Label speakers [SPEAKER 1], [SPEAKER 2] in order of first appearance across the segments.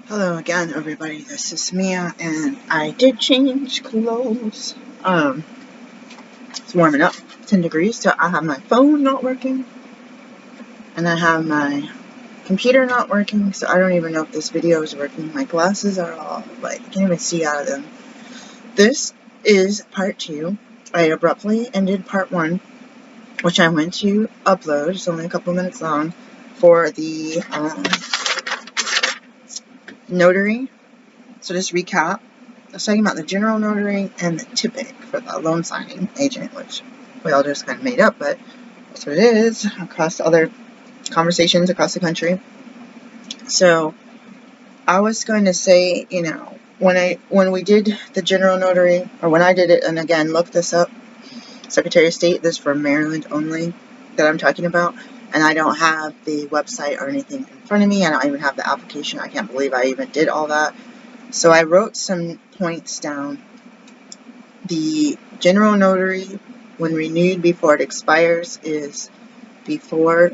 [SPEAKER 1] Hello again, everybody. This is Mia, and I did change clothes. It's warming up, 10 degrees, so I have my phone not working, and I have my computer not working, so I don't even know if this video is working. My glasses are all, I can't even see out of them. This is part 2. I abruptly ended part 1, which I went to upload. It's only a couple minutes long, for the Notary. So just recap. I was talking about the general notary and the TIPIC for the loan signing agent, which we all just kind of made up, but that's what it is across other conversations across the country. So I was going to say, when we did the general notary, or when I did it, and again, look this up, Secretary of State, this is for Maryland only that I'm talking about, and I don't have the website or anything in front of me. I don't even have the application. I can't believe I even did all that. So I wrote some points down. The general notary, when renewed before it expires, is before,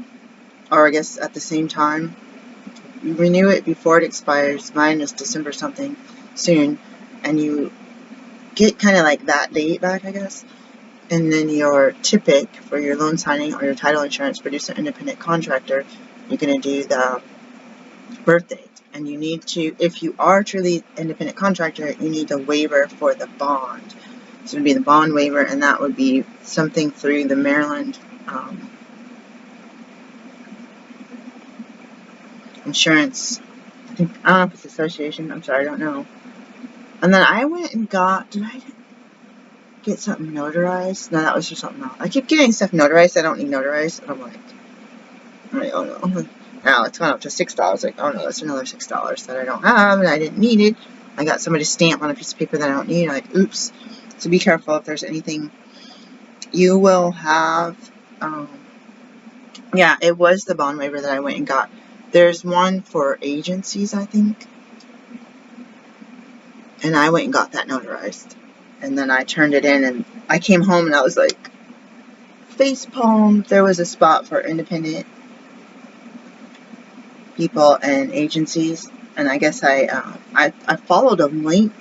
[SPEAKER 1] or I guess at the same time. You renew it before it expires. Mine is December something soon, and you get kind of like that date back, I guess. And then your TIPIC for your loan signing or your title insurance producer independent contractor, you're going to do the birth date. And you need to, if you are truly independent contractor, you need a waiver for the bond. So it would be the bond waiver, and that would be something through the Maryland insurance. I don't know if it's association. I'm sorry, I don't know. And then I went and got, did I get something notarized? No, that was just something else. I keep getting stuff notarized I don't need notarized, and I'm like, oh no. Now it's gone up to $6. Like, oh no, that's another $6 that I don't have, and I didn't need it. I got somebody to stamp on a piece of paper that I don't need. Like, oops. So be careful if there's anything. You will have, yeah, it was the bond waiver that I went and got. There's one for agencies, I think. And I went and got that notarized. And then I turned it in, and I came home and I was like, facepalm. There was a spot for independent people and agencies. And I guess I followed a link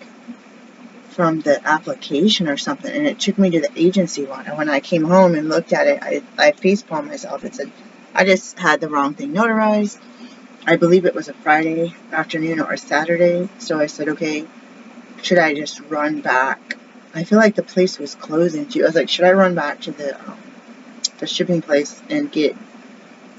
[SPEAKER 1] from the application or something, and it took me to the agency one. And when I came home and looked at it, I facepalmed myself and said, I just had the wrong thing notarized. I believe it was a Friday afternoon or a Saturday. So I said, okay, should I just run back? I feel like the place was closing too. I was like, should I run back to the shipping place and get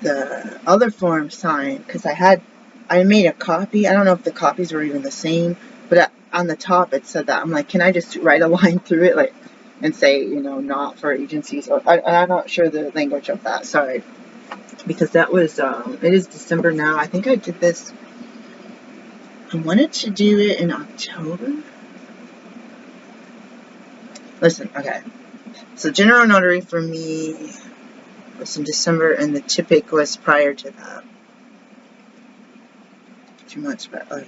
[SPEAKER 1] the other form signed? Because I made a copy. I don't know if the copies were even the same, but on the top it said that. I'm like, can I just write a line through it, like, and say, not for agencies? Or I'm not sure the language of that. Sorry, because that was it is December now. I think I did this. I wanted to do it in October. Listen, okay. So general notary for me was in December, and the TIPIC was prior to that. 2 months back, okay.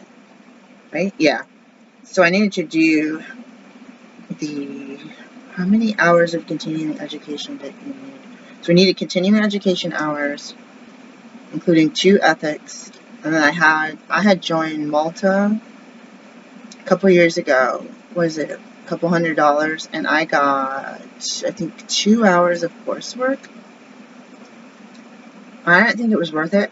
[SPEAKER 1] Right? Yeah. So I needed to do how many hours of continuing education did you need? So we needed continuing education hours, including 2 ethics, and then I had joined Malta a couple years ago. Was it a couple $100? And I got, I think, 2 hours of coursework. I didn't think it was worth it.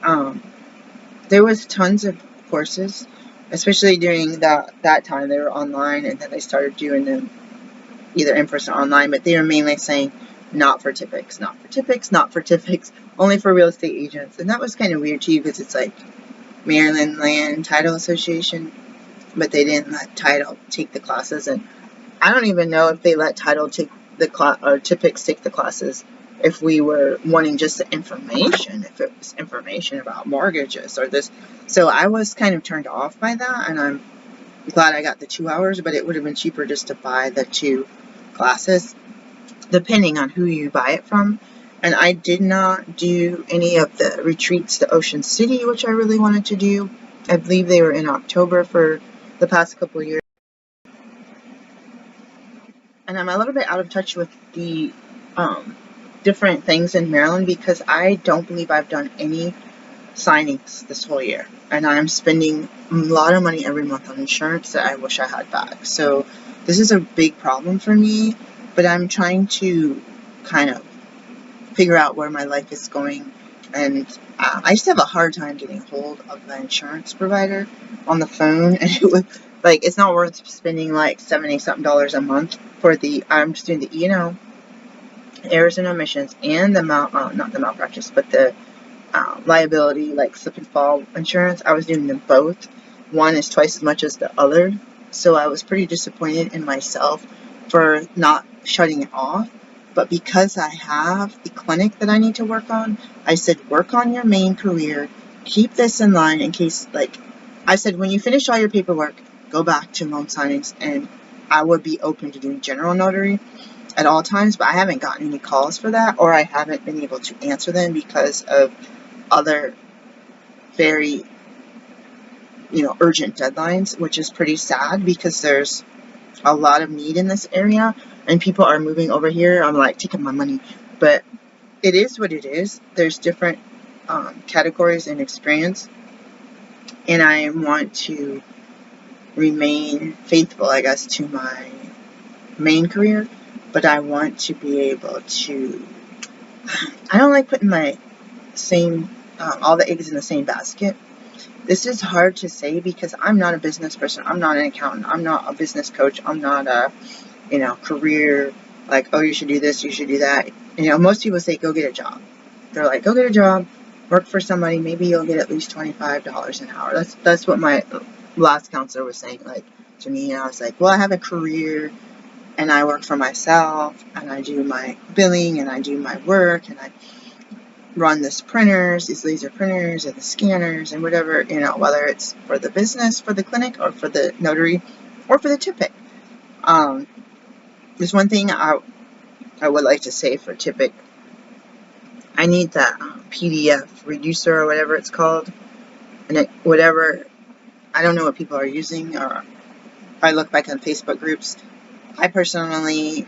[SPEAKER 1] There was tons of courses, especially during that time. They were online, and then they started doing them either in person or online, but they were mainly saying not for TIPICs, not for TIPICs, not for TIPICs, only for real estate agents. And that was kind of weird too, because it's like Maryland Land Title Association, but they didn't let title take the classes. And I don't even know if they let title take the class, or TIPICs take the classes, if we were wanting just the information, if it was information about mortgages or this. So I was kind of turned off by that, and I'm glad I got the 2 hours, but it would have been cheaper just to buy the 2 classes, depending on who you buy it from. And I did not do any of the retreats to Ocean City, which I really wanted to do. I believe they were in October for the past couple of years. And I'm a little bit out of touch with the different things in Maryland, because I don't believe I've done any signings this whole year, and I'm spending a lot of money every month on insurance that I wish I had back. So this is a big problem for me, but I'm trying to kind of figure out where my life is going, and I just have a hard time getting hold of the insurance provider on the phone, and it's not worth spending like $70 something a month for I'm just doing the errors and omissions, and the not the malpractice, but the liability, like slip and fall insurance. I was doing them both. One is twice as much as the other, so I was pretty disappointed in myself for not shutting it off. But because I have the clinic that I need to work on, I said, work on your main career, keep this in line in case, I said, when you finish all your paperwork, go back to loan signings, and I would be open to doing general notary at all times, but I haven't gotten any calls for that, or I haven't been able to answer them because of other very, urgent deadlines, which is pretty sad because there's a lot of need in this area and people are moving over here. I'm like, taking my money, but it is what it is. There's different categories and experience, and I want to remain faithful, I guess, to my main career, but I want to be able to, I don't like putting my all the eggs in the same basket. This is hard to say because I'm not a business person. I'm not an accountant. I'm not a business coach. I'm not a, career, like, oh, you should do this, you should do that. Most people say, go get a job. They're like, go get a job, work for somebody, maybe you'll get at least $25 an hour. That's what my last counselor was saying, to me. And I was like, well, I have a career, and I work for myself, and I do my billing, and I do my work, and I run these laser printers, and the scanners, and whatever, whether it's for the business, for the clinic, or for the notary, or for the TIPIC. There's one thing I would like to say for TIPIC. I need that PDF reducer, or whatever it's called, and I don't know what people are using, or if I look back on Facebook groups, I personally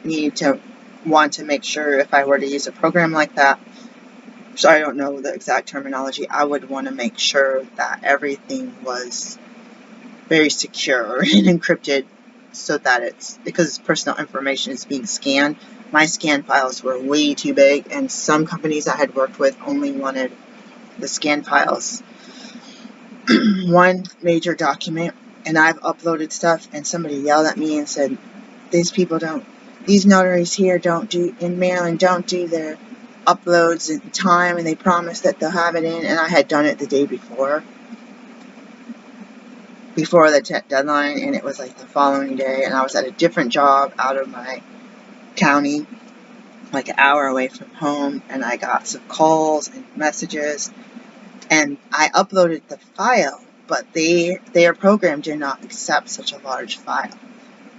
[SPEAKER 1] want to make sure if I were to use a program like that, so I don't know the exact terminology, I would want to make sure that everything was very secure and encrypted, so that because personal information is being scanned. My scan files were way too big, and some companies I had worked with only wanted the scan files one major document, and I've uploaded stuff, and somebody yelled at me and said, these notaries here in Maryland don't do their uploads in time, and they promise that they'll have it in, and I had done it the day before the deadline, and it was like the following day, and I was at a different job out of my county, like an hour away from home, and I got some calls and messages, and I uploaded the file, but their program did not accept such a large file,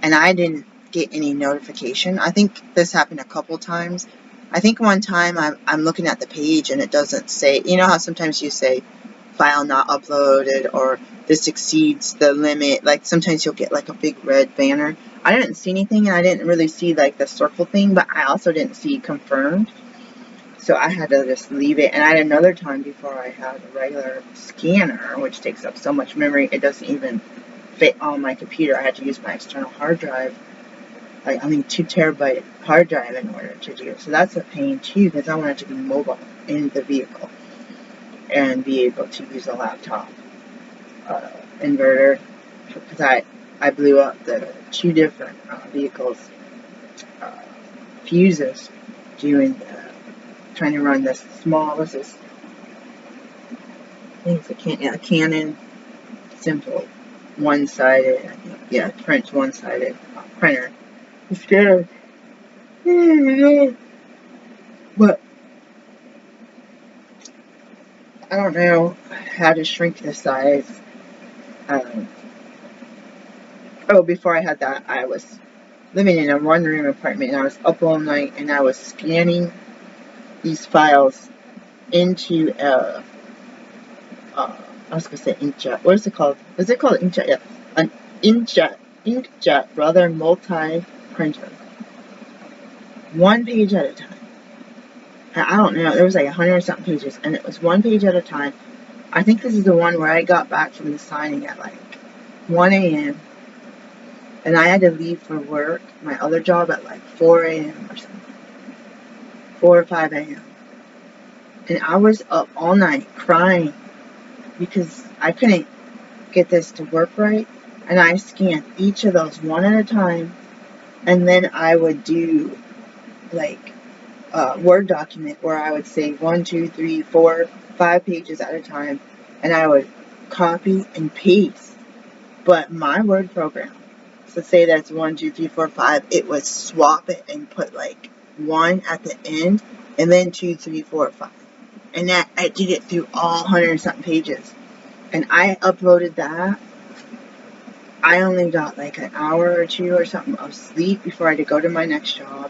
[SPEAKER 1] and I didn't get any notification. I think this happened a couple times. I think one time I'm looking at the page and it doesn't say, how sometimes you say file not uploaded, or this exceeds the limit. Like sometimes you'll get like a big red banner. I didn't see anything, and I didn't really see like the circle thing, but I also didn't see confirmed. So I had to just leave it. And I had another time before I had a regular scanner, which takes up so much memory, it doesn't even fit on my computer. I had to use my external hard drive, 2 terabyte hard drive in order to do it. So that's a pain too, because I want it to be mobile in the vehicle and be able to use a laptop inverter, because I blew up the 2 different vehicles fuses trying to run this small, I think it's a Canon simple one-sided, French one-sided printer. I'm scared. But I don't know how to shrink the size. Before I had that, I was living in a one-room apartment, and I was up all night, and I was scanning these files into I was going to say inkjet. What is it called? Is it called inkjet? Yeah. An inkjet, rather, multi-printer. 1 page at a time. I don't know. There was like 100 something pages, and it was 1 page at a time. I think this is the one where I got back from the signing at like 1 a.m. and I had to leave for work, my other job, at like 4 a.m. or something. 4 or 5 a.m. And I was up all night crying because I couldn't get this to work right. And I scanned each of those one at a time. And then I would do like a Word document where I would say 1, 2, 3, 4, 5 pages at a time. And I would copy and paste. But my Word program, so say that's 1, 2, 3, 4, 5, it would swap it and put like 1 at the end and then 2, 3, 4, 5. And that I did it through all 100 and something pages. And I uploaded that. I only got like an hour or 2 or something of sleep before I had to go to my next job.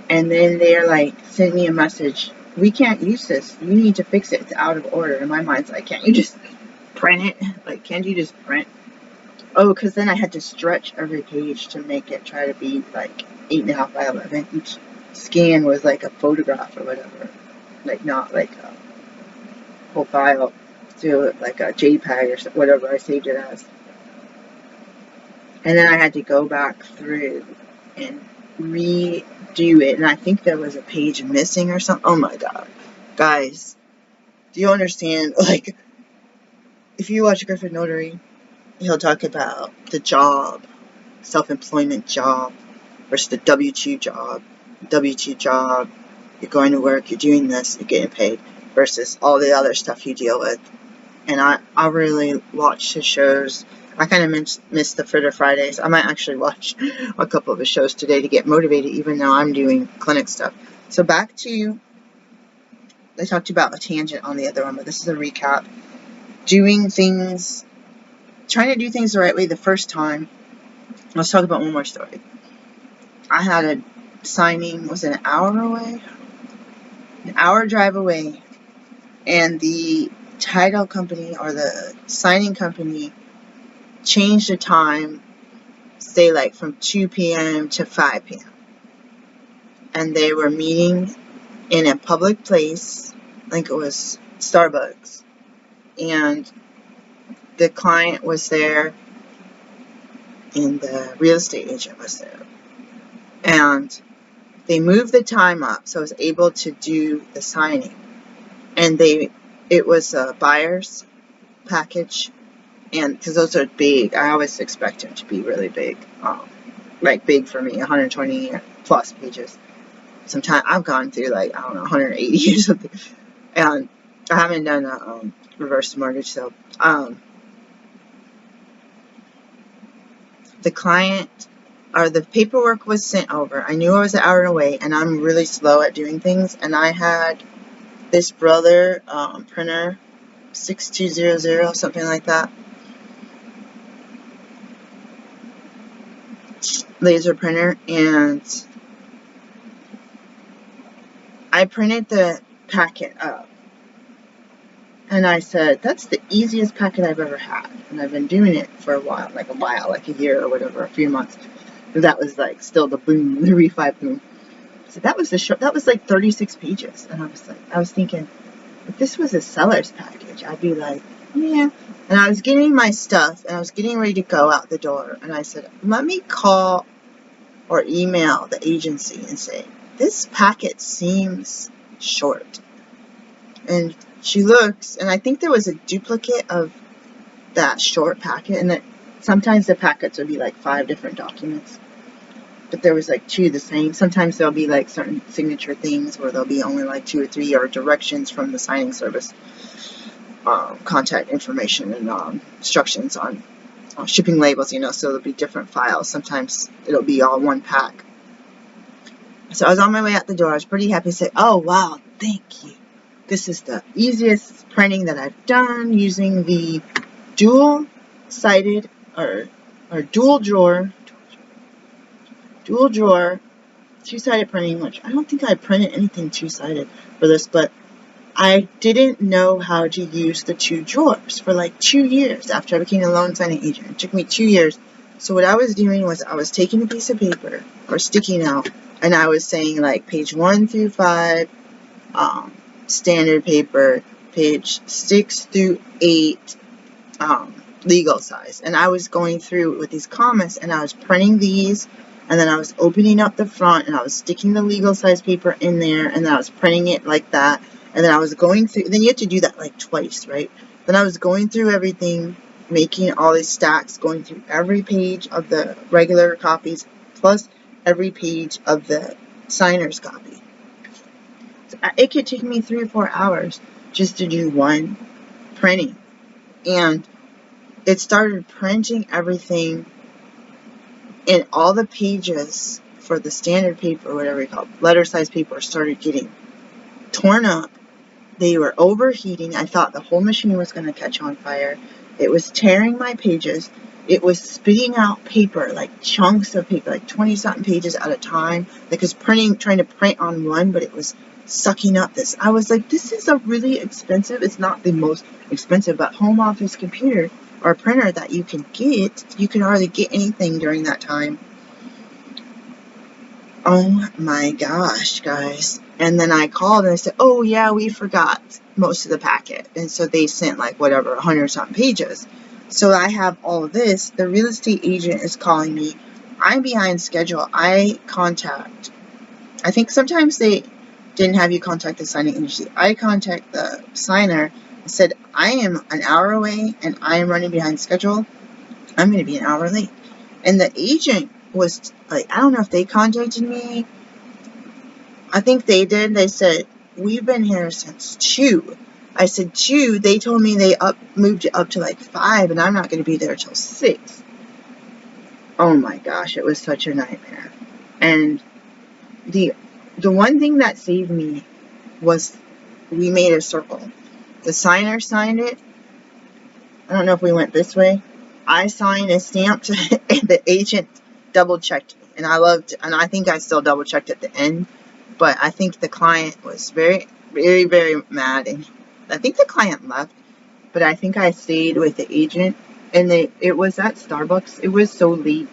[SPEAKER 1] And then they're like, send me a message. We can't use this. You need to fix it. It's out of order. And my mind's like, can't you just print it? Like, can't you just print? Oh, because then I had to stretch every page to make it try to be like 8.5 by 11. Each scan was like a photograph or whatever. Like, not like a whole file. To like a JPEG or whatever I saved it as. And then I had to go back through and redo it. And I think there was a page missing or something. Oh my god. Guys, do you understand? Like, if you watch Griffin Notary, he'll talk about the job, self-employment job versus the W-2 job. W-2 job, you're going to work, you're doing this, you're getting paid, versus all the other stuff you deal with. And I really watch his shows. I kind of miss the Fritter Fridays. I might actually watch a couple of his shows today to get motivated, even though I'm doing clinic stuff. So back to, I talked about a tangent on the other one, but this is a recap. Doing things, trying to do things the right way the first time. Let's talk about one more story. I had a signing, was it an hour away? An hour drive away. And the title company or the signing company changed the time, say like from 2 p.m. to 5 p.m. And they were meeting in a public place, I think it was Starbucks, and the client was there and the real estate agent was there. And they moved the time up so I was able to do the signing. And it was a buyer's package. And because those are big, I always expect them to be really big. Like big for me, 120 plus pages. Sometimes I've gone through like, I don't know, 180 or something. And I haven't done a reverse mortgage, so the client or the paperwork was sent over. I knew I was an hour away, and I'm really slow at doing things. And I had this Brother printer, 6200, something like that. Laser printer, and I printed the packet up. And I said, that's the easiest packet I've ever had. And I've been doing it for a while, like a year or whatever, a few months. And that was like still the boom, the refi boom. So that was that was like 36 pages. And I was thinking, if this was a seller's package, I'd be like, yeah. And I was getting my stuff and I was getting ready to go out the door. And I said, let me call or email the agency and say, this packet seems short. And she looks, and I think there was a duplicate of that short packet, and that sometimes the packets would be like 5 different documents, but there was like 2 the same. Sometimes there'll be like certain signature things where there'll be only like 2 or 3, or directions from the signing service, contact information and instructions on shipping labels, so there'll be different files. Sometimes it'll be all one pack. So I was on my way out the door. I was pretty happy to say, oh wow, thank you. This is the easiest printing that I've done using the dual-sided or dual drawer, 2-sided printing, which I don't think I printed anything 2-sided for this, but I didn't know how to use the 2 drawers for like 2 years after I became a loan signing agent. It took me 2 years. So what I was doing was I was taking a piece of paper or sticky note, and I was saying like page 1 through 5, standard paper, page 6 through 8 legal size. And I was going through with these comments, and I was printing these, and then I was opening up the front, and I was sticking the legal size paper in there, and then I was printing it like that. And then I was going through, then you have to do that like twice, right? Then I was going through everything, making all these stacks, going through every page of the regular copies, plus every page of the signer's copy. So it could take me 3 or 4 hours just to do one printing. And it started printing everything, and all the pages for the standard paper, whatever you call it, letter size paper, started getting torn up. They were overheating. I thought the whole machine was going to catch on fire. It was tearing my pages. It was spitting out paper, like chunks of paper, like 20-something pages at a time. Like it was trying to print on one, but it was sucking up this. I was like, this is a really expensive, it's not the most expensive, but home office computer or printer that you can get. You can hardly get anything during that time. Oh my gosh, guys. And then I called and I said, oh yeah, we forgot most of the packet. And so they sent like whatever, 100-something pages. So I have all of this. The real estate agent is calling me. I'm behind schedule. I think sometimes they didn't have you contact the signing agency. I contact the signer and said, I am an hour away and I am running behind schedule. I'm going to be an hour late. And the agent was like, I don't know if they contacted me. I think they did. They said, we've been here since 2. I said 2. They told me they moved it up to like 5, and I'm not going to be there till 6. Oh my gosh, it was such a nightmare. And the one thing that saved me was we made a circle. The signer signed it. I don't know if we went this way. I signed and stamped, and the agent double checked me. And I think I still double checked at the end. But I think the client was very, very, very mad. And I think the client left. But I think I stayed with the agent. And it was at Starbucks. It was so late.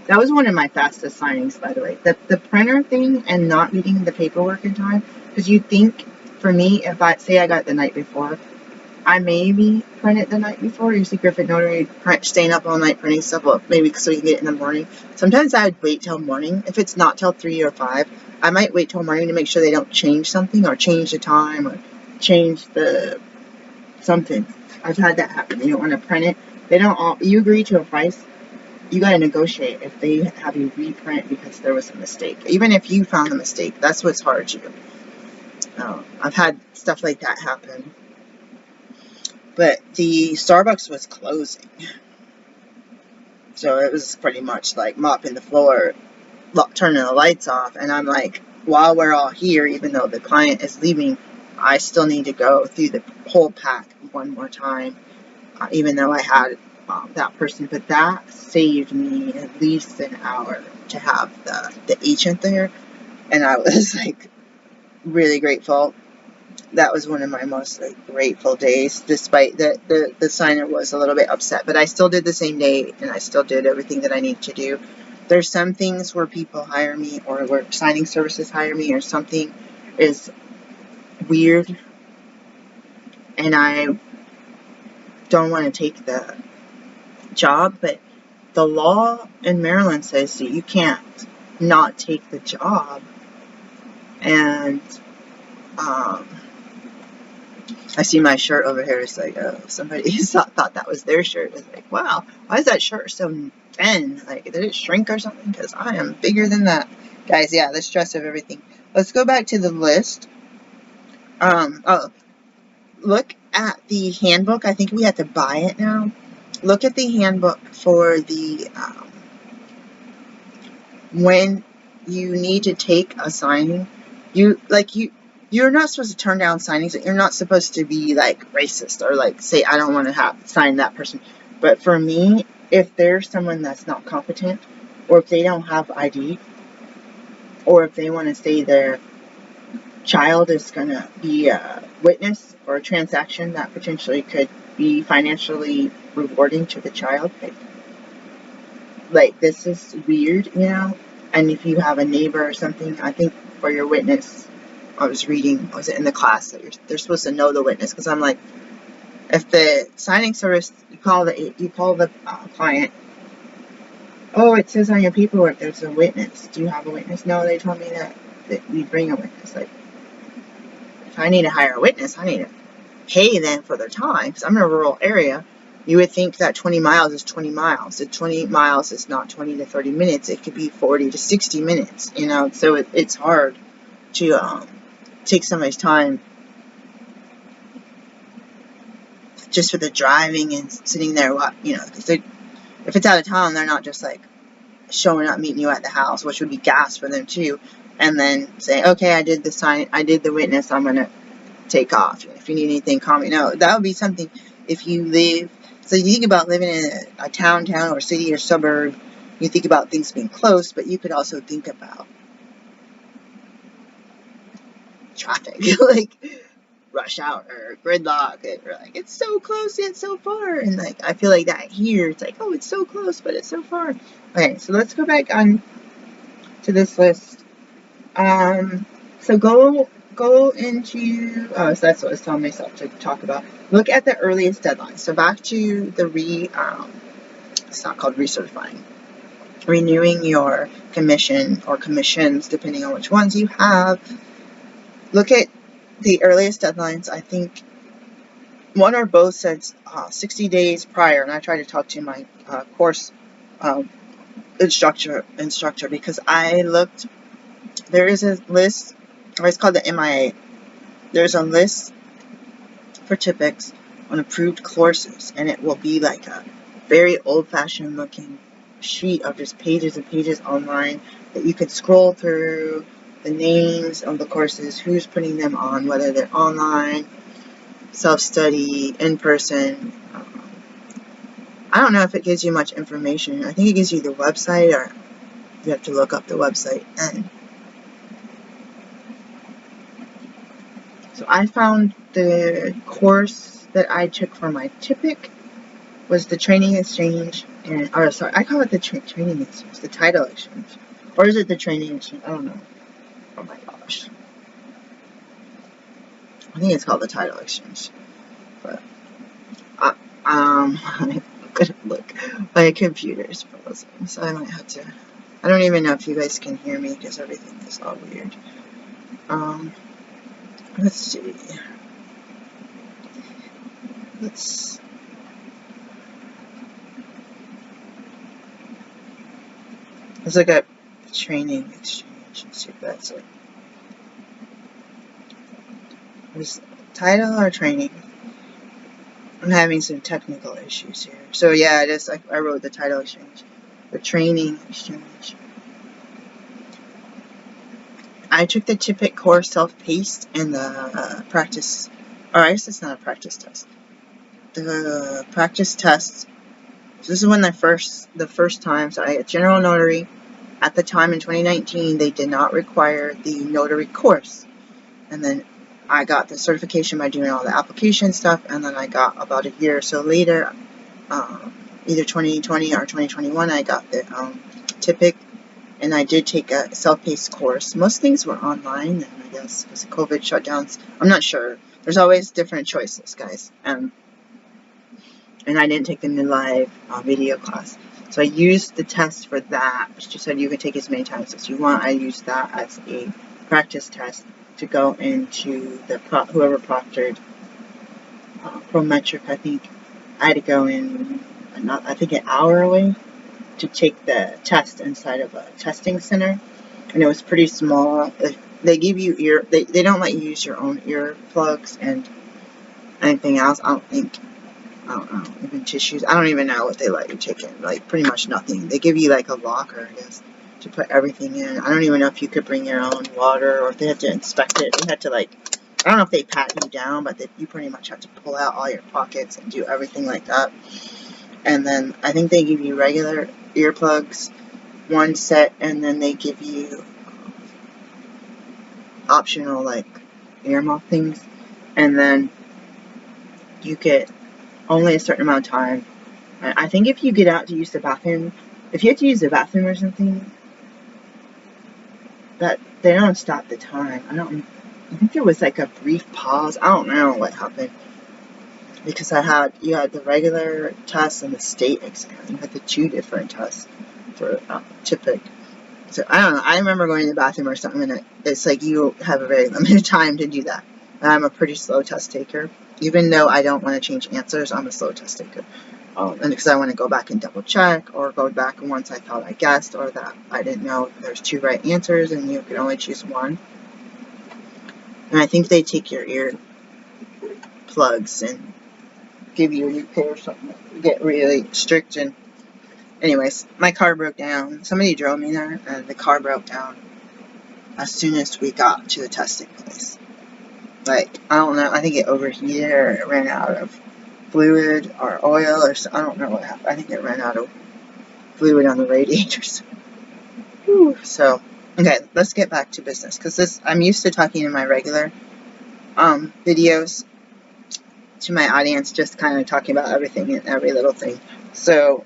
[SPEAKER 1] That was one of my fastest signings, by the way. The printer thing and not meeting the paperwork in time. Because you think, for me, if I say I got it the night before, I maybe print it the night before. Usually Griffith Notary staying up all night printing stuff, well, maybe so you can get it in the morning. Sometimes I would wait till morning. If it's not till 3 or 5, I might wait till morning to make sure they don't change something or change the time or change the something. I've had that happen. You don't want to print it. They don't. You agree to a price. You got to negotiate if they have you reprint because there was a mistake. Even if you found the mistake, that's what's hard to do. I've had stuff like that happen. But the Starbucks was closing. So it was pretty much like mopping the floor, turning the lights off. And I'm like, while we're all here, even though the client is leaving, I still need to go through the whole pack one more time, even though I had that person. But that saved me at least an hour to have the agent there. And I was like really grateful. That was one of my most grateful days, despite that the signer was a little bit upset. But I still did the same day, and I still did everything that I need to do. There's some things where people hire me, or where signing services hire me, or something is weird, and I don't want to take the job. But the law in Maryland says that you can't not take the job. And I see my shirt over here. It's like, somebody thought that was their shirt. It's like, wow, why is that shirt so thin? Like, did it shrink or something? Because I am bigger than that. Guys, yeah, the stress of everything. Let's go back to the list. Look at the handbook. I think we have to buy it now. Look at the handbook for the, when you need to take a signing. You're not supposed to turn down signings. You're not supposed to be like racist or like say I don't want to sign that person. But for me, if there's someone that's not competent, or if they don't have ID, or if they want to say their child is going to be a witness for a transaction that potentially could be financially rewarding to the child, like this is weird, you know. And if you have a neighbor or something, I think for your witness I was reading, was it in the class that they're supposed to know the witness? Because I'm like, if the signing service, you call the client, oh, it says on your paperwork there's a witness. Do you have a witness? No, they told me that we bring a witness. Like, if I need to hire a witness, I need to pay them for their time. Because I'm in a rural area. You would think that 20 miles is 20 miles. If 20 miles is not 20 to 30 minutes, it could be 40 to 60 minutes, you know. So it's hard to take somebody's time just for the driving and sitting there, you know, because if it's out of town, they're not just like showing up, meeting you at the house, which would be gas for them too, and then say, okay, I did the witness, I'm going to take off. If you need anything, call me. No, that would be something if you live, so you think about living in a town or city or suburb, you think about things being close, but you could also think about traffic, like rush hour or gridlock, or like, it's so close yet so far, and like, I feel like that here, it's like, oh, it's so close, but it's so far. Okay, so let's go back on to this list. So go into, so that's what I was telling myself to talk about. Look at the earliest deadline. So back to the it's not called recertifying, renewing your commission or commissions, depending on which ones you have. Look at the earliest deadlines. I think one or both said 60 days prior, and I tried to talk to my course instructor because I looked. There is a list, or it's called the MIA. There's a list for TIPICs on approved courses, and it will be like a very old-fashioned looking sheet of just pages and pages online that you can scroll through, the names of the courses, who's putting them on, whether they're online, self-study, in person. I don't know if it gives you much information. I think it gives you the website, or you have to look up the website. And so I found the course that I took for my TIPIC was the training exchange, I call it the training exchange, the title exchange. Or is it the training exchange? I don't know. Oh my gosh. I think it's called the title exchange. But, I'm gonna look. My computer's frozen, so I might have to. I don't even know if you guys can hear me because everything is all weird. Let's see. Let's look at the training exchange and see if that's it. Was title or training? I'm having some technical issues here. So yeah, it is. I wrote the title exchange. The training exchange. I took the TIPIC course self-paced and the practice, or I guess it's not a practice test. The practice test. So this is when the first time. So I got General Notary. At the time in 2019, they did not require the Notary course, and then I got the certification by doing all the application stuff, and then I got about a year or so later, either 2020 or 2021, I got the TIPIC, and I did take a self-paced course. Most things were online, and I guess because of COVID shutdowns, I'm not sure. There's always different choices, guys. And I didn't take the live video class. So I used the test for that, which just said you can take as many times as you want. I used that as a practice test to go into the whoever proctored Prometric. I think I had to go in, I think an hour away to take the test inside of a testing center, and it was pretty small. They give you they don't let you use your own earplugs and anything else. I don't know, even tissues. I don't even know what they let you take in. Like, pretty much nothing. They give you, like, a locker, I guess, to put everything in. I don't even know if you could bring your own water, or if they had to inspect it. They had to, like, I don't know if they pat you down, but you pretty much have to pull out all your pockets and do everything like that. And then I think they give you regular earplugs, one set, and then they give you optional, like, earmuff things. And then you get only a certain amount of time. I think if you get out to use the bathroom, if you have to use the bathroom or something, that they don't stop the time. I don't. I think there was like a brief pause. I don't know what happened. Because you had the regular test and the state exam. You had the 2 different tests for TIPIC. So I don't know. I remember going to the bathroom or something, and it's like you have a very limited time to do that. And I'm a pretty slow test taker. Even though I don't want to change answers, I'm a slow test taker. And because I want to go back and double check, or go back once I thought I guessed, or that I didn't know there's 2 right answers and you can only choose one. And I think they take your ear plugs and give you a new pair or something. Get really strict. And anyways, my car broke down. Somebody drove me there, and the car broke down as soon as we got to the testing place. Like, I don't know, I think it overheated, or it ran out of fluid or oil, or I don't know what happened. I think it ran out of fluid on the radiators. Whew. So, okay, let's get back to business, because I'm used to talking in my regular videos to my audience, just kind of talking about everything and every little thing. So,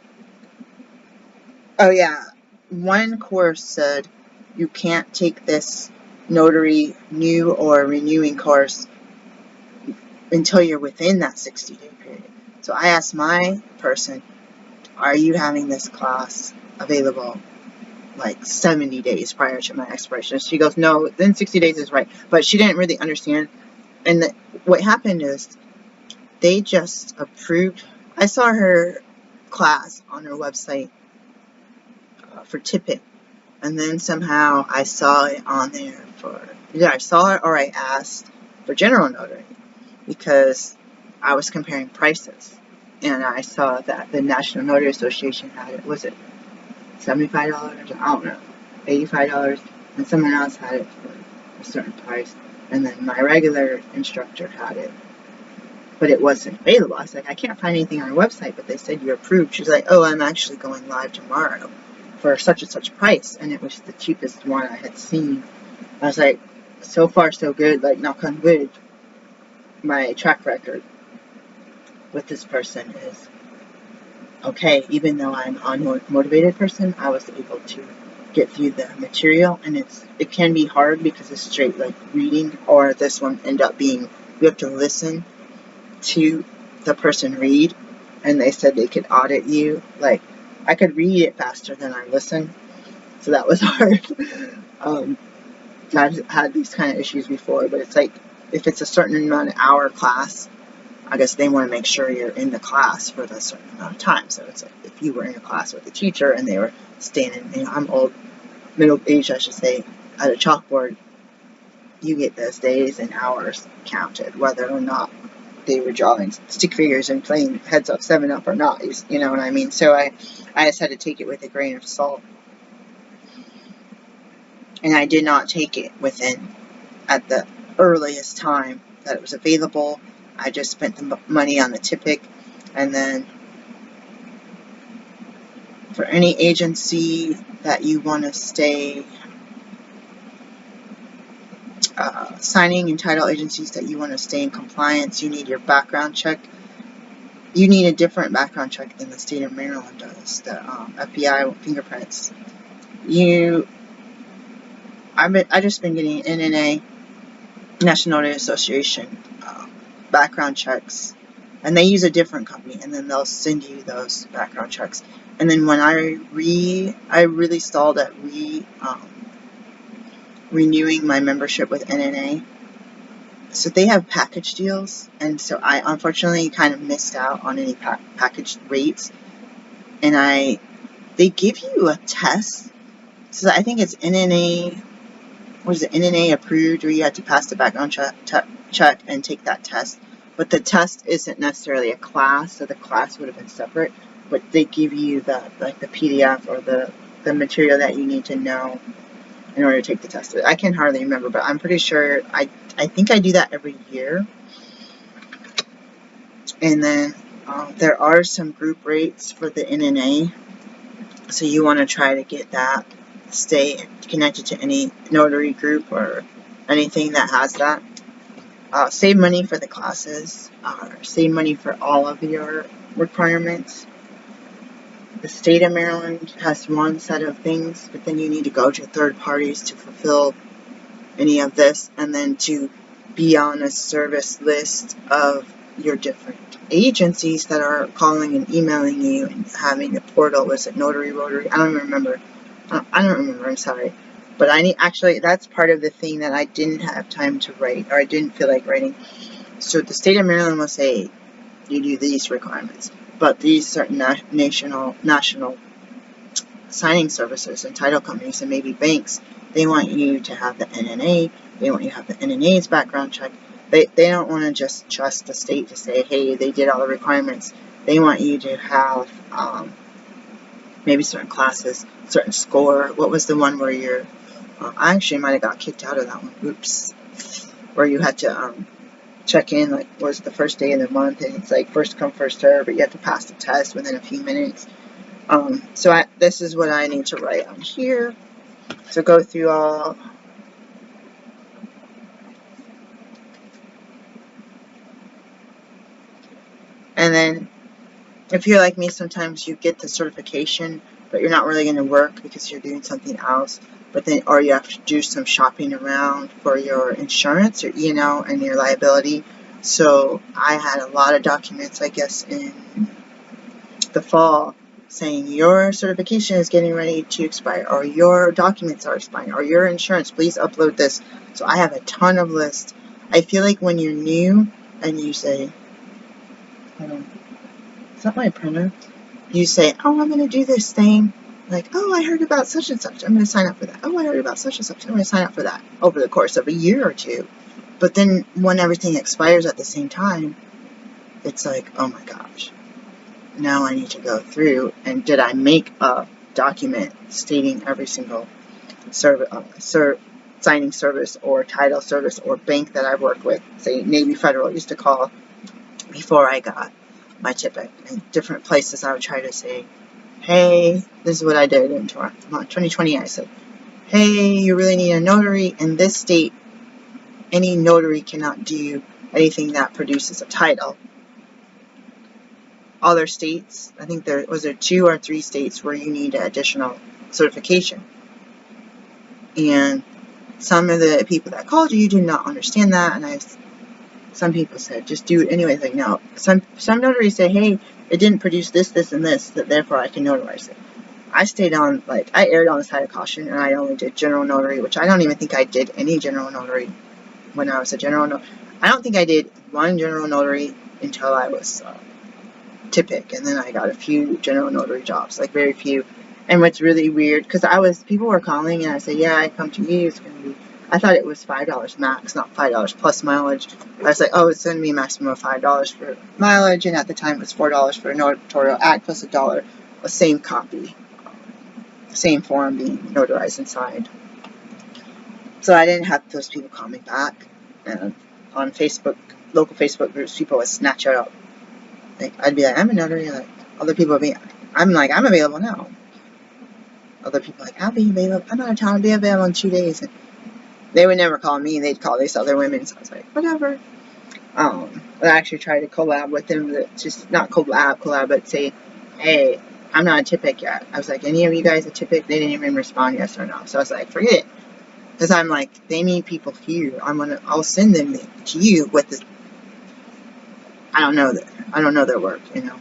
[SPEAKER 1] oh yeah, one course said you can't take this notary new or renewing course until you're within that 60-day period. So I asked my person, are you having this class available like 70 days prior to my expiration? She goes, no, then 60 days is right. But she didn't really understand. And what happened is they just approved. I saw her class on her website for TIPIC. And then somehow I saw it on there for, either I saw it or I asked for general notary, because I was comparing prices. And I saw that the National Notary Association had it, was it $75? I don't know, $85, and someone else had it for a certain price. And then my regular instructor had it, but it wasn't available. I was like, I can't find anything on our website, but they said you're approved. She's like, oh, I'm actually going live tomorrow for such and such price, and it was the cheapest one I had seen. I was like, so far so good, like, knock on wood. My track record with this person is okay. Even though I'm an unmotivated person, I was able to get through the material, and it can be hard because it's straight like reading, or this one end up being you have to listen to the person read, and they said they could audit you. Like, I could read it faster than I listen, so that was hard. I've had these kind of issues before, but it's like, if it's a certain amount of hour class, I guess they want to make sure you're in the class for a certain amount of time. So it's like, if you were in a class with a teacher and they were standing, I'm old, middle-aged, I should say, at a chalkboard, you get those days and hours counted, whether or not they were drawing stick figures and playing heads up, 7-up or not, you know what I mean? So I just had to take it with a grain of salt. And I did not take it at the earliest time that it was available. I just spent the money on the TIPIC, and then for any agency that you want to stay, signing and title agencies that you want to stay in compliance, you need your background check. You need a different background check than the state of Maryland does, the FBI fingerprints. I just been getting NNA, National Notary Association, background checks, and they use a different company, and then they'll send you those background checks. And then when I really stalled at renewing my membership with NNA. So they have package deals, and so I unfortunately kind of missed out on any package rates. And they give you a test. So I think it's NNA, NNA approved, where you have to pass the background check and take that test. But the test isn't necessarily a class, so the class would have been separate. But they give you the PDF or the material that you need to know in order to take the test. I can hardly remember, but I'm pretty sure I think I do that every year. And then there are some group rates for the NNA, so you want to try to get that, stay connected to any notary group or anything that has that. Save money for the classes, save money for all of your requirements. The state of Maryland has one set of things, but then you need to go to third parties to fulfill any of this, and then to be on a service list of your different agencies that are calling and emailing you and having a portal. Was it Notary, Rotary? I don't even remember. I don't remember, I'm sorry. But actually, that's part of the thing that I didn't have time to write, or I didn't feel like writing. So the state of Maryland will say, you do these requirements, but these certain national signing services and title companies and maybe banks, they want you to have the NNA, they want you to have the NNA's background check. They don't want to just trust the state to say, hey, they did all the requirements. They want you to have maybe certain classes, certain score. What was the one where you're, I actually might have got kicked out of that one, oops, where you had to check in, like, was the first day of the month, and it's like first come, first serve, but you have to pass the test within a few minutes. So this is what I need to write on here. So go through all. And then if you're like me, sometimes you get the certification, but you're not really going to work because you're doing something else. But then, or you have to do some shopping around for your insurance or E&O and your liability. So I had a lot of documents, I guess, in the fall saying your certification is getting ready to expire, or your documents are expiring, or your insurance, please upload this. So I have a ton of lists. I feel like when you're new and you say, is that my printer? You say, oh, I'm going to do this thing. Like, oh, I heard about such and such. I'm going to sign up for that. Oh, I heard about such and such. I'm going to sign up for that over the course of a year or two. But then when everything expires at the same time, it's like, oh my gosh. Now I need to go through, and did I make a document stating every single signing service or title service or bank that I've worked with? Say Navy Federal used to call before I got my TIPIC. In different places I would try to say, hey, this is what I did in 2020. I said, hey, you really need a notary. In this state, any notary cannot do anything that produces a title. Other states, I think there 2 or 3 states where you need additional certification. And some of the people that called you did not understand that, and some people said, just do it anyway. Like, no. Some notaries say, hey, it didn't produce this, this, and this, that therefore I can notarize it. I stayed on, I erred on the side of caution, and I only did general notary, which I don't even think I did any general notary when I was a general notary. I don't think I did one general notary until I was TIPIC, and then I got a few general notary jobs, like very few. And what's really weird, because people were calling, and I said, yeah, I come to you, it's going to be, I thought it was $5 max, not $5 plus mileage. I was like, oh, it's going to be a maximum of $5 for mileage, and at the time it was $4 for a notarial act plus $1, a same copy, same form being notarized and signed. So I didn't have those people call me back, and on Facebook, local Facebook groups, people would snatch it up. Like, I'd be like, I'm a notary, like, other people would be, I'm like, I'm available now. Other people like, I'll be available, I'm out of town, I'll be available in 2 days. And they would never call me, they'd call these other women, so I was like, whatever. I actually tried to collab with them, just not collab, but say, hey, I'm not a TIPIC yet. I was like, any of you guys a TIPIC? They didn't even respond yes or no. So I was like, forget it. Because I'm like, they need people here. I'll send them to you with this. I don't know their work, you know.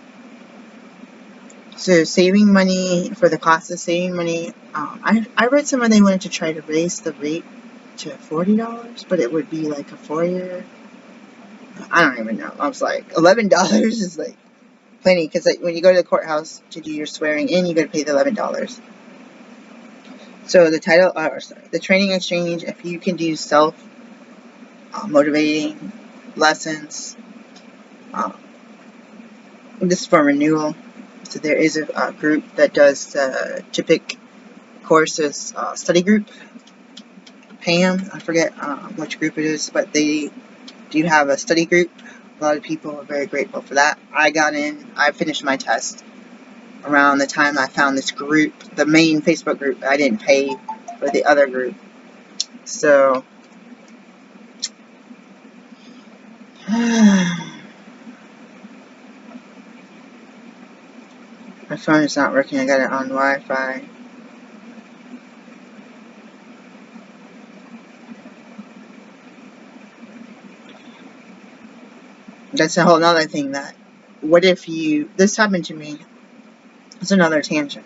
[SPEAKER 1] So saving money for the classes, saving money. I read somewhere they wanted to try to raise the rate to $40, but it would be like a 4-year. I don't even know. I was like, $11 is like plenty, because like, when you go to the courthouse to do your swearing in, you got to pay the $11. So the the training exchange, if you can do self motivating lessons, this is for renewal. So there is a group that does TIPIC courses, study group. Pam, I forget which group it is, but they do have a study group. A lot of people are very grateful for that. I finished my test around the time I found this group, the main Facebook group. I didn't pay for the other group. So, my phone is not working. I got it on Wi-Fi. That's a whole nother thing that, what if you, this happened to me, it's another tangent.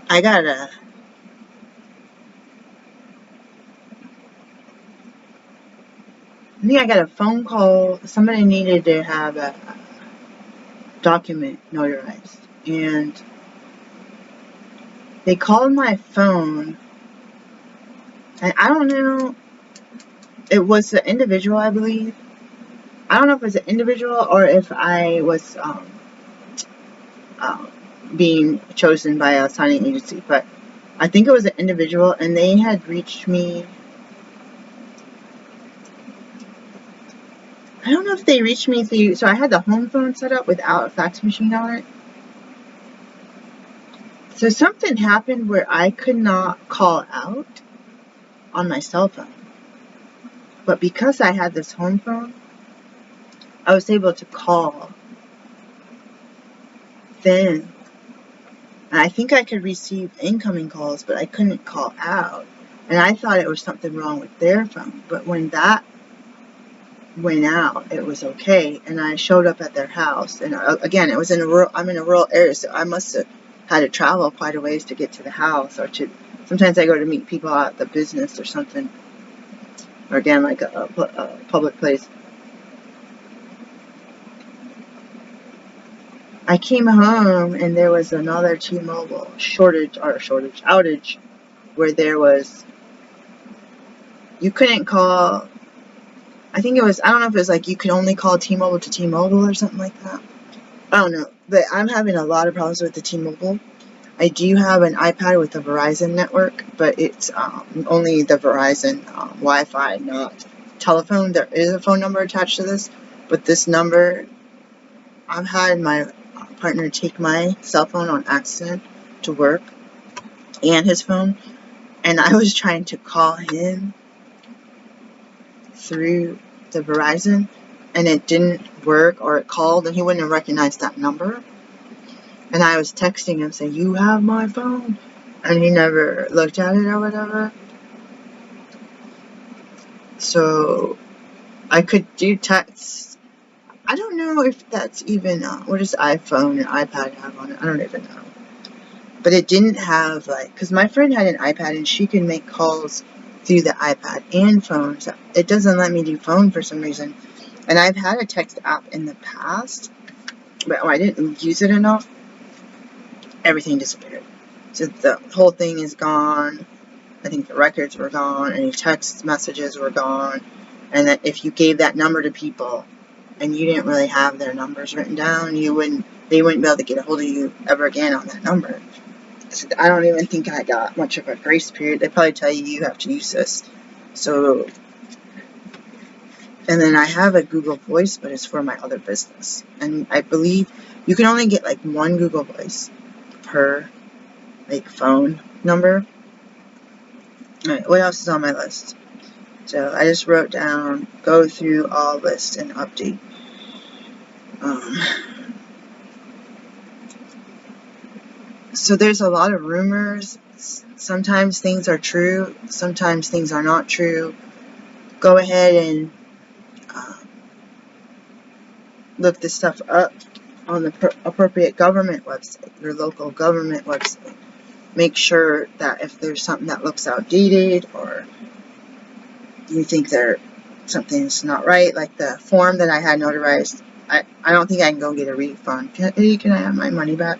[SPEAKER 1] I got a, I think I got a phone call, somebody needed to have a document notarized, and they called my phone, and I don't know, it was an individual, I believe. I don't know if it was an individual or if I was uh, being chosen by a signing agency, but I think it was an individual, and they had reached me. I don't know if they reached me through, so I had the home phone set up without a fax machine on it. So something happened where I could not call out on my cell phone. But because I had this home phone, I was able to call then. And I think I could receive incoming calls, but I couldn't call out. And I thought it was something wrong with their phone. But when that went out, it was okay. And I showed up at their house. And again, it was in a rural, I'm in a rural area, so I must have had to travel quite a ways to get to the house, or to, sometimes I go to meet people at the business or something, or again, like a public place. I came home and there was another T-Mobile outage, where there was, you couldn't call, I think it was, I don't know if it was like you could only call T-Mobile to T-Mobile or something like that. I don't know, but I'm having a lot of problems with the T-Mobile. I do have an iPad with the Verizon network, but it's only the Verizon Wi-Fi, not telephone. There is a phone number attached to this, but this number, I've had my partner take my cell phone on accident to work, and his phone, and I was trying to call him through the Verizon, and it didn't work, or it called and he wouldn't have recognized that number. And I was texting him saying, "You have my phone," and he never looked at it or whatever. So I could do text. I don't know if that's even, what does iPhone and iPad have on it? I don't even know. But it didn't have, like, because my friend had an iPad and she could make calls through the iPad and phone. So it doesn't let me do phone for some reason. And I've had a text app in the past, but I didn't use it enough. Everything disappeared. So the whole thing is gone. I think the records were gone. Any text messages were gone. And that if you gave that number to people and you didn't really have their numbers written down, they wouldn't be able to get a hold of you ever again on that number. So I don't even think I got much of a grace period. They probably tell you have to use this. So, and then I have a Google Voice, but it's for my other business. And I believe you can only get like one Google Voice per like phone number. Alright, what else is on my list? So I just wrote down, go through all list and update. So there's a lot of rumors. Sometimes things are true, sometimes things are not true. Go ahead and look this stuff up on the appropriate government website, your local government website. Make sure that if there's something that looks outdated, or you think something's not right, like the form that I had notarized, I don't think I can go get a refund. Can I have my money back?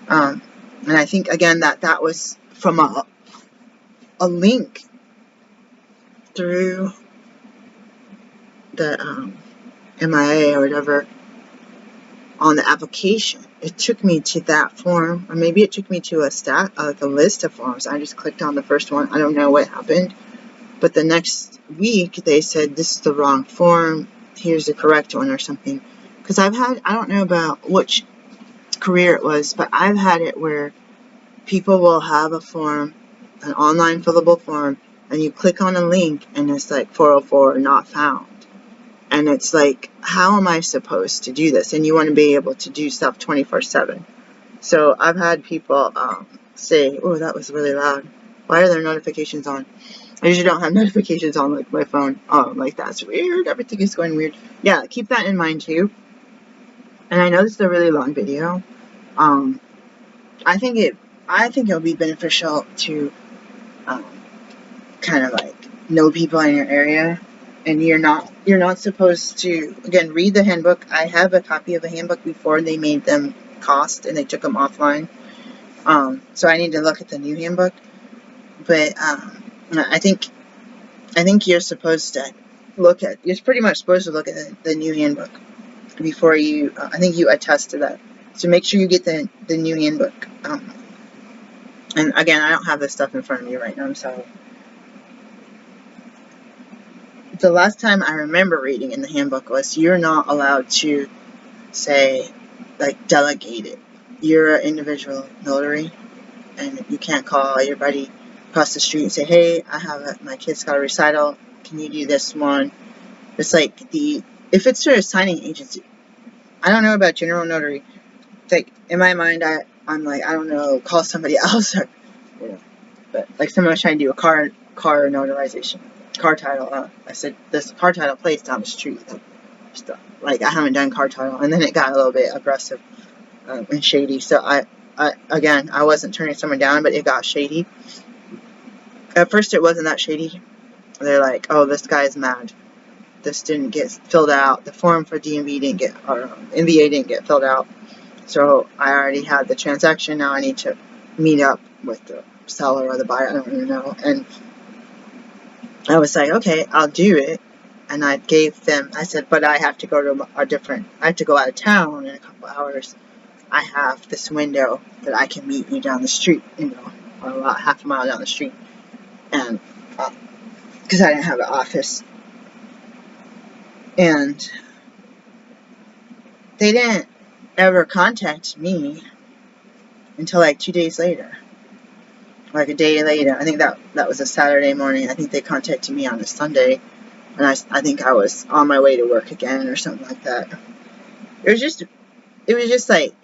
[SPEAKER 1] And I think, again, that was from a link through the MIA or whatever on the application. It took me to that form, or maybe it took me to like a list of forms. I just clicked on the first one. I don't know what happened, but the next week they said, this is the wrong form, here's the correct one or something. Because I don't know about which career it was, but I've had it where people will have a form, an online fillable form, and you click on a link and it's like 404 not found. And it's like, how am I supposed to do this? And you want to be able to do stuff 24/7. So I've had people say, oh, that was really loud. Why are there notifications on? I usually don't have notifications on like my phone. Oh, like that's weird. Everything is going weird. Yeah, keep that in mind too. And I know this is a really long video. I think it'll be beneficial to kind of like know people in your area. And you're not supposed to, again, read the handbook. I have a copy of the handbook before they made them cost and they took them offline. So I need to look at the new handbook. But I think you're supposed to you're pretty much supposed to look at the new handbook before you, I think you attest to that. So make sure you get the new handbook. And again, I don't have this stuff in front of me right now, so. The last time I remember reading in the handbook was you're not allowed to say, like, delegate it. You're an individual notary, and you can't call your buddy across the street and say, hey, my kid's got a recital, can you do this one? It's like if it's through a signing agency, I don't know about general notary. It's like, in my mind, I'm like, I don't know, call somebody else, or, you know, but like someone was trying to do a car notarization. Car title, I said, this car title place down the street, like I haven't done car title, and then it got a little bit aggressive and shady, so I wasn't turning someone down, but it got shady. At first it wasn't that shady. They're like, oh, this guy's mad, this didn't get filled out, the form for DMV didn't get, or MVA didn't get filled out, so I already had the transaction, now I need to meet up with the seller or the buyer, I don't even know, and I was like, okay, I'll do it. And I said, but I have to go to I have to go out of town in a couple hours. I have this window that I can meet you down the street, or about half a mile down the street. And, because I didn't have an office. And they didn't ever contact me until like 2 days later. Like a day later. I think that was a Saturday morning. I think they contacted me on a Sunday. And I think I was on my way to work again or something like that. It was just like,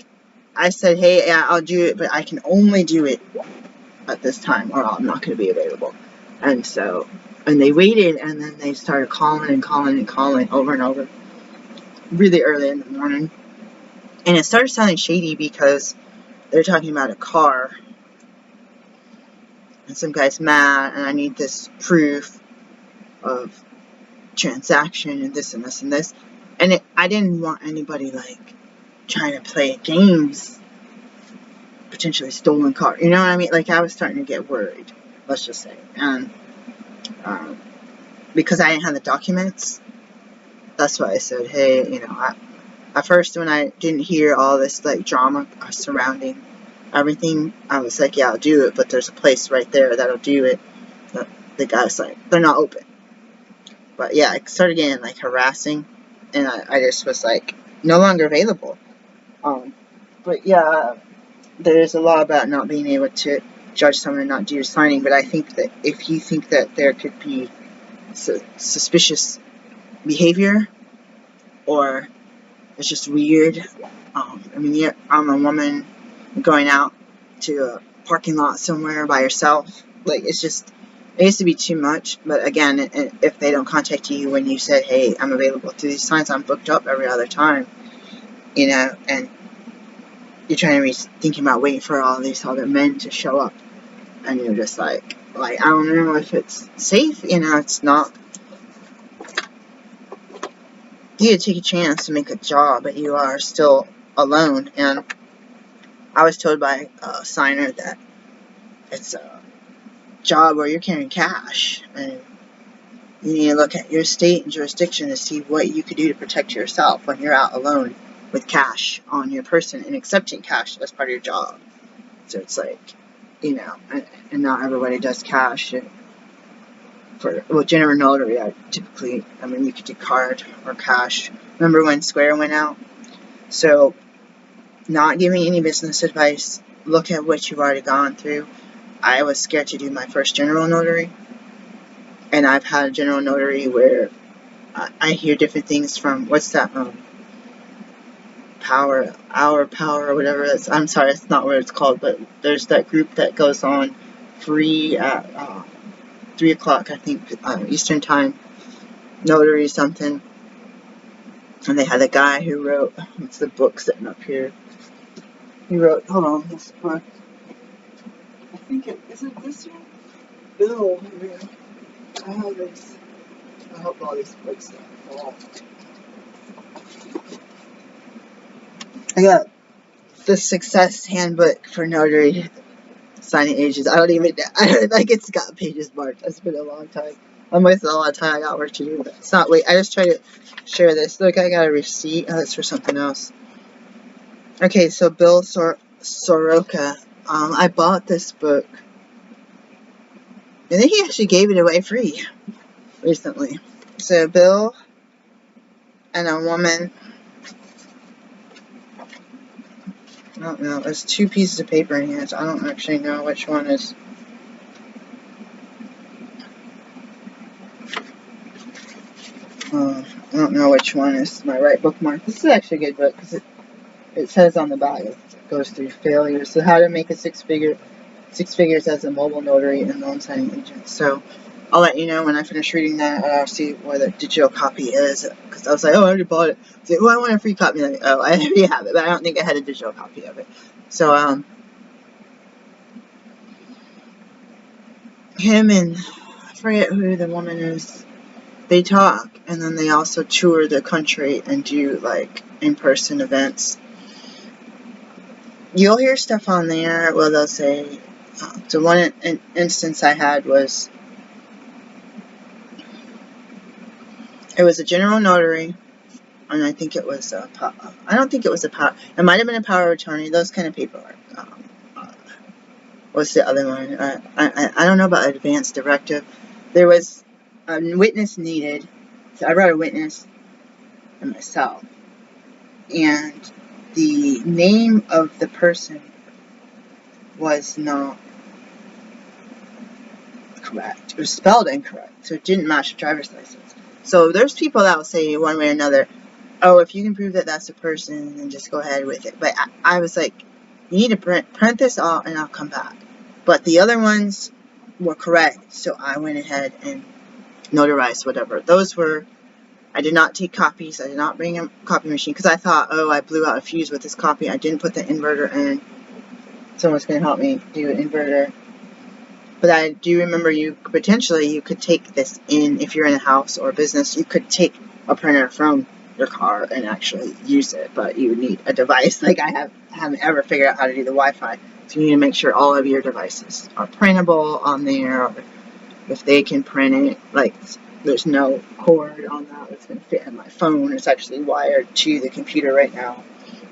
[SPEAKER 1] I said, hey, yeah, I'll do it, but I can only do it at this time, or I'm not going to be available. And so, and they waited, and then they started calling over and over, really early in the morning. And it started sounding shady because they're talking about a car. And some guy's mad, and I need this proof of transaction and this and this and this. And I didn't want anybody like trying to play games, potentially stolen car, you know what I mean? Like, I was starting to get worried, let's just say. And because I didn't have the documents, that's why I said, hey, at first when I didn't hear all this like drama surrounding everything, I was like, yeah, I'll do it, but there's a place right there that'll do it. But the guy's like, they're not open. But yeah, it started getting like harassing, and I just was like, no longer available. But yeah, there's a law about not being able to judge someone and not do your signing, but I think that if you think that there could be suspicious behavior, or it's just weird, I mean, yeah, I'm a woman going out to a parking lot somewhere by yourself, like, it used to be too much. But again, if they don't contact you when you said, hey, I'm available to these signs, I'm booked up every other time, and you're trying to be thinking about waiting for all these other men to show up, and you're just like, I don't know if it's safe, it's not. You take a chance to make a job, but you are still alone. And I was told by a signer that it's a job where you're carrying cash, and you need to look at your state and jurisdiction to see what you could do to protect yourself when you're out alone with cash on your person and accepting cash as part of your job. So it's like, and not everybody does cash. And general notary, you could do card or cash. Remember when Square went out? So, not giving any business advice. Look at what you've already gone through. I was scared to do my first general notary. And I've had a general notary where I hear different things from, what's that, power, hour power, or whatever it's, I'm sorry, it's not what it's called, but there's that group that goes on free at 3 o'clock, I think, Eastern time, Notary something, and they had a guy who wrote, it's the book sitting up here, he wrote, hold on, this book, I think is it this one? Bill, I have this, I hope all these books don't fall. I got the Success Handbook for Notary Signing Agents. I like it's got pages marked. It's been a long time. I'm wasting a lot of time. I got work to do. But it's not wait. I just try to share this. Look, I got a receipt. Oh, that's for something else. Okay, so Bill Soroka. I bought this book. I think he actually gave it away free recently. So Bill and a woman. I don't know. There's 2 pieces of paper in here, so I don't actually know which one is. I don't know which one is my right bookmark. This is actually a good book because it says on the back it goes through failures. So how to make a six figures as a mobile notary and loan signing agent. So I'll let you know when I finish reading that. I'll see where the digital copy is because I was like, oh, I already bought it. I was like, well, I want a free copy. Like, oh, I already have it, but I don't think I had a digital copy of it. So him and I forget who the woman is. They talk, and then they also tour the country and do, like, in-person events. You'll hear stuff on there where they'll say, so one instance I had was, it was a general notary, and I think it was I don't think it was a power, it might have been a power of attorney, those kind of paperwork. What's the other one? I don't know about advance directive. There was a witness needed, so I brought a witness and myself. And the name of the person was not correct. It was spelled incorrect, so it didn't match the driver's license. So there's people that will say one way or another, oh, if you can prove that that's the person, then just go ahead with it. But I was like, you need to print this out and I'll come back. But the other ones were correct, so I went ahead and notarized whatever. Those were, I did not take copies. I did not bring a copy machine because I thought, oh, I blew out a fuse with this copy. I didn't put the inverter in. Someone's going to help me do an inverter. But I do remember you could take this in, if you're in a house or a business, you could take a printer from your car and actually use it. But you would need a device. Like I haven't ever figured out how to do the Wi-Fi. So you need to make sure all of your devices are printable on there. Or if they can print it, like there's no cord on that that's going to fit in my phone. It's actually wired to the computer right now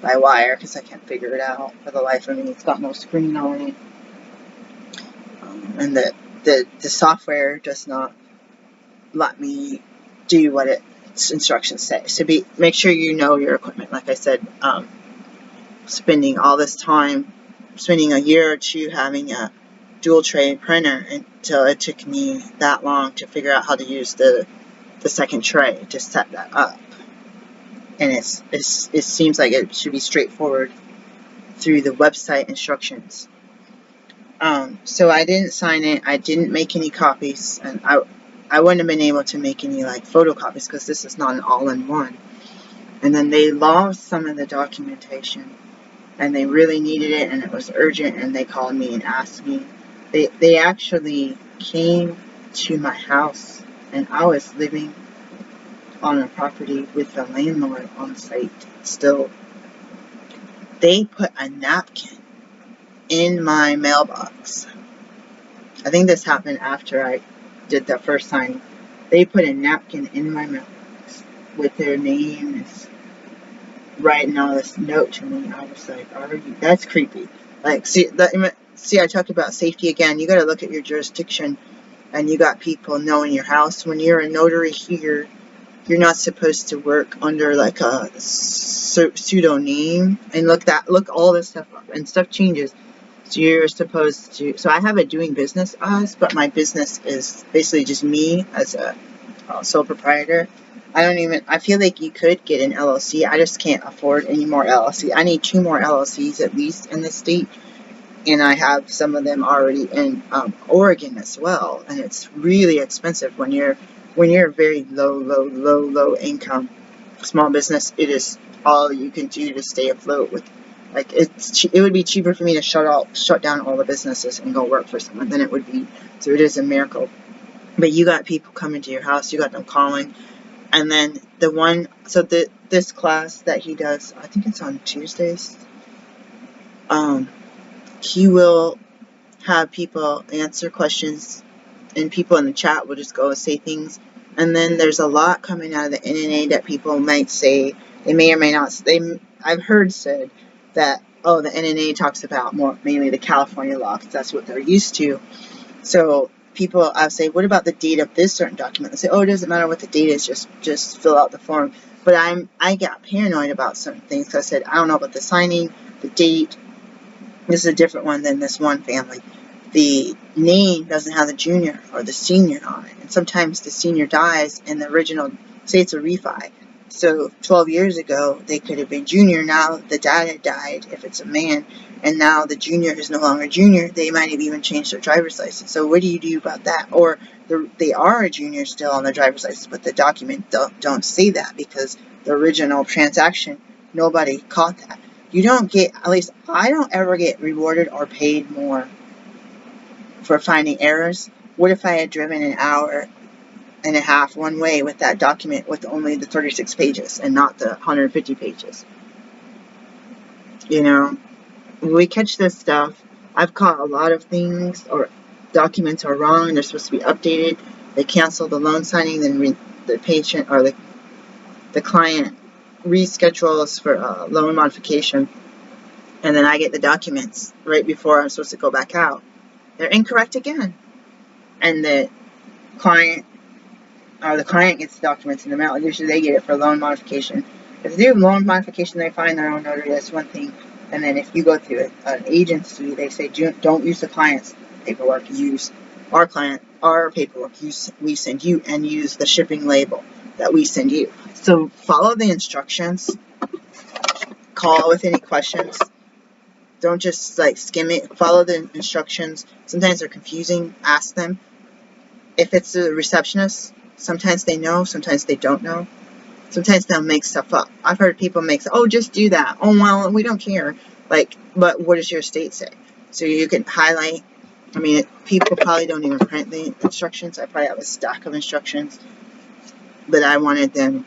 [SPEAKER 1] by wire because I can't figure it out for the life of me. It's got no screen on it. And the software does not let me do what its instructions say. So make sure you know your equipment. Like I said, spending all this time, spending a year or two having a dual tray printer until it took me that long to figure out how to use the second tray to set that up. And it seems like it should be straightforward through the website instructions. So I didn't sign it. I didn't make any copies, and I wouldn't have been able to make any like photocopies because this is not an all-in-one. And then they lost some of the documentation, and they really needed it, and it was urgent, and they called me and asked me. They actually came to my house, and I was living on a property with the landlord on site still. They put a napkin in my mailbox. I think this happened after I did the first signing. They put a napkin in my mailbox with their names, writing all this note to me. I was like, that's creepy. Like, see, I talked about safety again. You got to look at your jurisdiction, and you got people knowing your house. When you're a notary here, you're not supposed to work under like a pseudonym and look all this stuff up, and stuff changes. So you're supposed to, so I have a doing business as, but my business is basically just me as a sole proprietor. I feel like you could get an LLC. I just can't afford any more LLC. I need 2 more LLCs at least in the state. And I have some of them already in Oregon as well. And it's really expensive when you're very low income small business. It is all you can do to stay afloat with. Like it would be cheaper for me to shut down all the businesses and go work for someone than it would be. So it is a miracle. But you got people coming to your house. You got them calling. And then this class that he does, I think it's on Tuesdays. He will have people answer questions, and people in the chat will just go and say things. And then there's a lot coming out of the NNA that people might say, they may or may not. I've heard said that, oh, the NNA talks about mainly the California law, because that's what they're used to. So I'll say, what about the date of this certain document? They say, oh, it doesn't matter what the date is, just fill out the form. But I got paranoid about certain things, because I said, I don't know about the signing, the date. This is a different one than this one family. The name doesn't have the junior or the senior on it. And sometimes the senior dies and the original, say it's a refi. So 12 years ago, they could have been junior. Now the dad had died, if it's a man, and now the junior is no longer junior. They might have even changed their driver's license. So what do you do about that? Or they are a junior still on their driver's license, but the document don't say that, because the original transaction, nobody caught that. You don't get, at least I don't ever get rewarded or paid more for finding errors. What if I had driven an hour and a half one way with that document with only the 36 pages and not the 150 pages? You know, when we catch this stuff, I've caught a lot of things, or documents are wrong, they're supposed to be updated. They cancel the loan signing, then the patient or the client reschedules for loan modification, and then I get the documents right before I'm supposed to go back out. They're incorrect again. And the client gets the documents in the mail. Usually they get it for loan modification. If they do loan modification, they find their own notary. That's one thing. And then if you go through an agency, they say, don't use the client's paperwork. Use our paperwork. We send you, and use the shipping label that we send you. So follow the instructions. Call with any questions. Don't just skim it. Follow the instructions. Sometimes they're confusing. Ask them. If it's a receptionist, sometimes they know, sometimes they don't know. Sometimes they'll make stuff up. I've heard people make, oh, just do that. Oh, well, we don't care. But what does your state say? So you can highlight. I mean, people probably don't even print the instructions. I probably have a stack of instructions, but I wanted them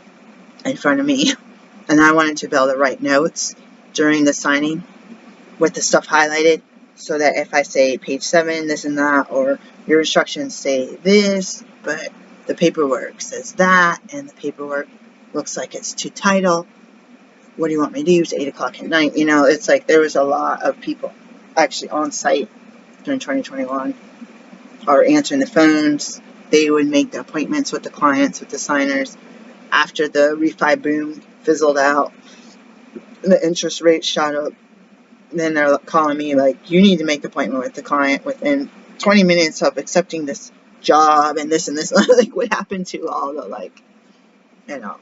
[SPEAKER 1] in front of me. And I wanted to be able to write notes during the signing with the stuff highlighted, so that if I say page 7, this and that, or your instructions say this, but the paperwork says that, and the paperwork looks like it's to title, what do you want me to do? It's 8 o'clock at night. You know, it's like there was a lot of people actually on site during 2021 or answering the phones. They would make the appointments with the clients, with the signers. After the refi boom fizzled out, the interest rate shot up. Then they're calling me like, you need to make the appointment with the client within 20 minutes of accepting this job and this and this. Like, what happened to all the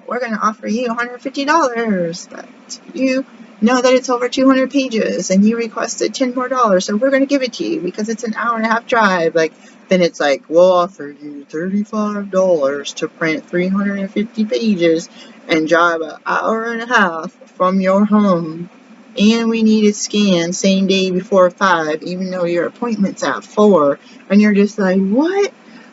[SPEAKER 1] we're going to offer you $150, but you know that it's over 200 pages and you requested $10 more, so we're going to give it to you because it's an hour and a half drive. Then it's like, we'll offer you $35 to print 350 pages and drive an hour and a half from your home. And we need it scanned same day before 5, even though your appointment's at 4. And you're just like, what?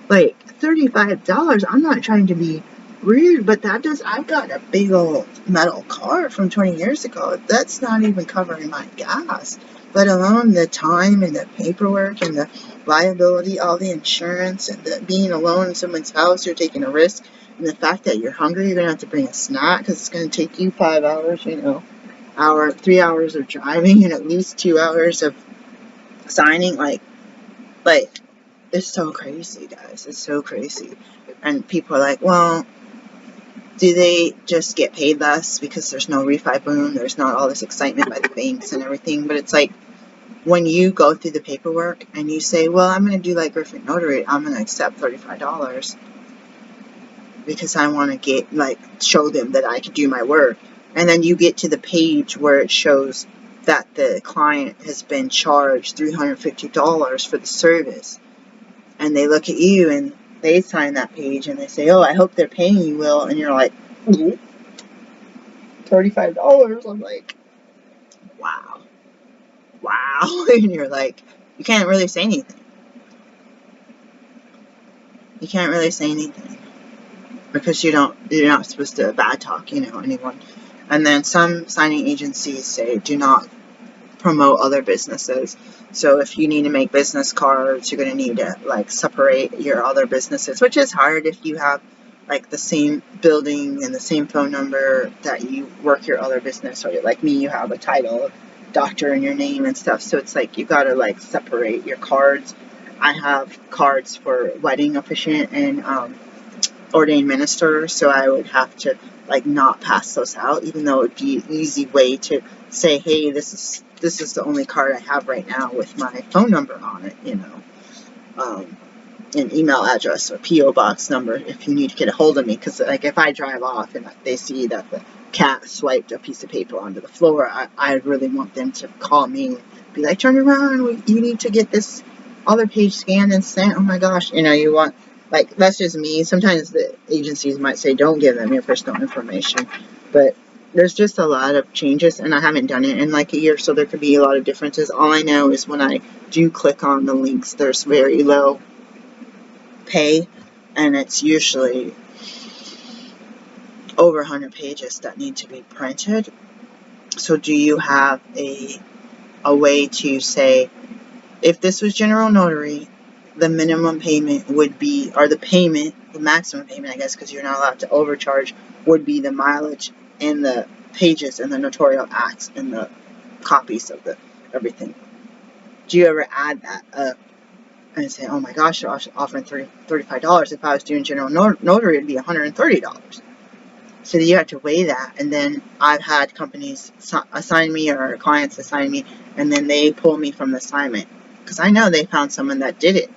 [SPEAKER 1] $35? I'm not trying to be rude, but I've got a big old metal car from 20 years ago. That's not even covering my gas, let alone the time and the paperwork and the liability, all the insurance, and the being alone in someone's house, you're taking a risk. And the fact that you're hungry, you're going to have to bring a snack because it's going to take you 5 hours, 3 hours of driving and at least 2 hours of signing. It's so crazy, guys. It's so crazy. And people are like, well, do they just get paid less because there's no refi boom? There's not all this excitement by the banks and everything. But it's like, when you go through the paperwork and you say, well, I'm going to do like Griffin Notary, I'm going to accept $35. because I want to get, like, show them that I can do my work. And then you get to the page where it shows that the client has been charged $350 for the service. And they look at you and they sign that page and they say, oh, I hope they're paying you, Will. And you're like, $35. I'm like, wow. And you're like, you can't really say anything. You can't really say anything because you're not supposed to bad talk, anyone. And then some signing agencies say, do not promote other businesses. So if you need to make business cards, you're going to need to, like, separate your other businesses, which is hard if you have, like, the same building and the same phone number that you work your other business. Or like me, you have a title, doctor in your name and stuff. So it's like you got to, like, separate your cards. I have cards for wedding officiant and ordained minister, so I would have to, like, not pass those out, even though it would be an easy way to say, hey, this is the only card I have right now with my phone number on it, an email address or P.O. box number if you need to get a hold of me. Because, like, if I drive off and they see that the cat swiped a piece of paper onto the floor, I really want them to call me and be like, turn around, you need to get this other page scanned and sent. Oh my gosh, you want, like, that's just me. Sometimes the agencies might say don't give them your personal information, but there's just a lot of changes, and I haven't done it in like a year, so there could be a lot of differences. All I know is when I do click on the links, there's very low pay, and it's usually over 100 pages that need to be printed. So do you have a way to say, if this was general notary, the minimum payment would be, or the maximum payment, I guess, because you're not allowed to overcharge, would be the mileage and the pages and the notarial acts and the copies of the everything. Do you ever add that up and say, oh my gosh, they're offering $35. If I was doing general notary, it'd be $130. So you have to weigh that. And then I've had companies assign me, or clients assign me, and then they pull me from the assignment. Because I know they found someone that did it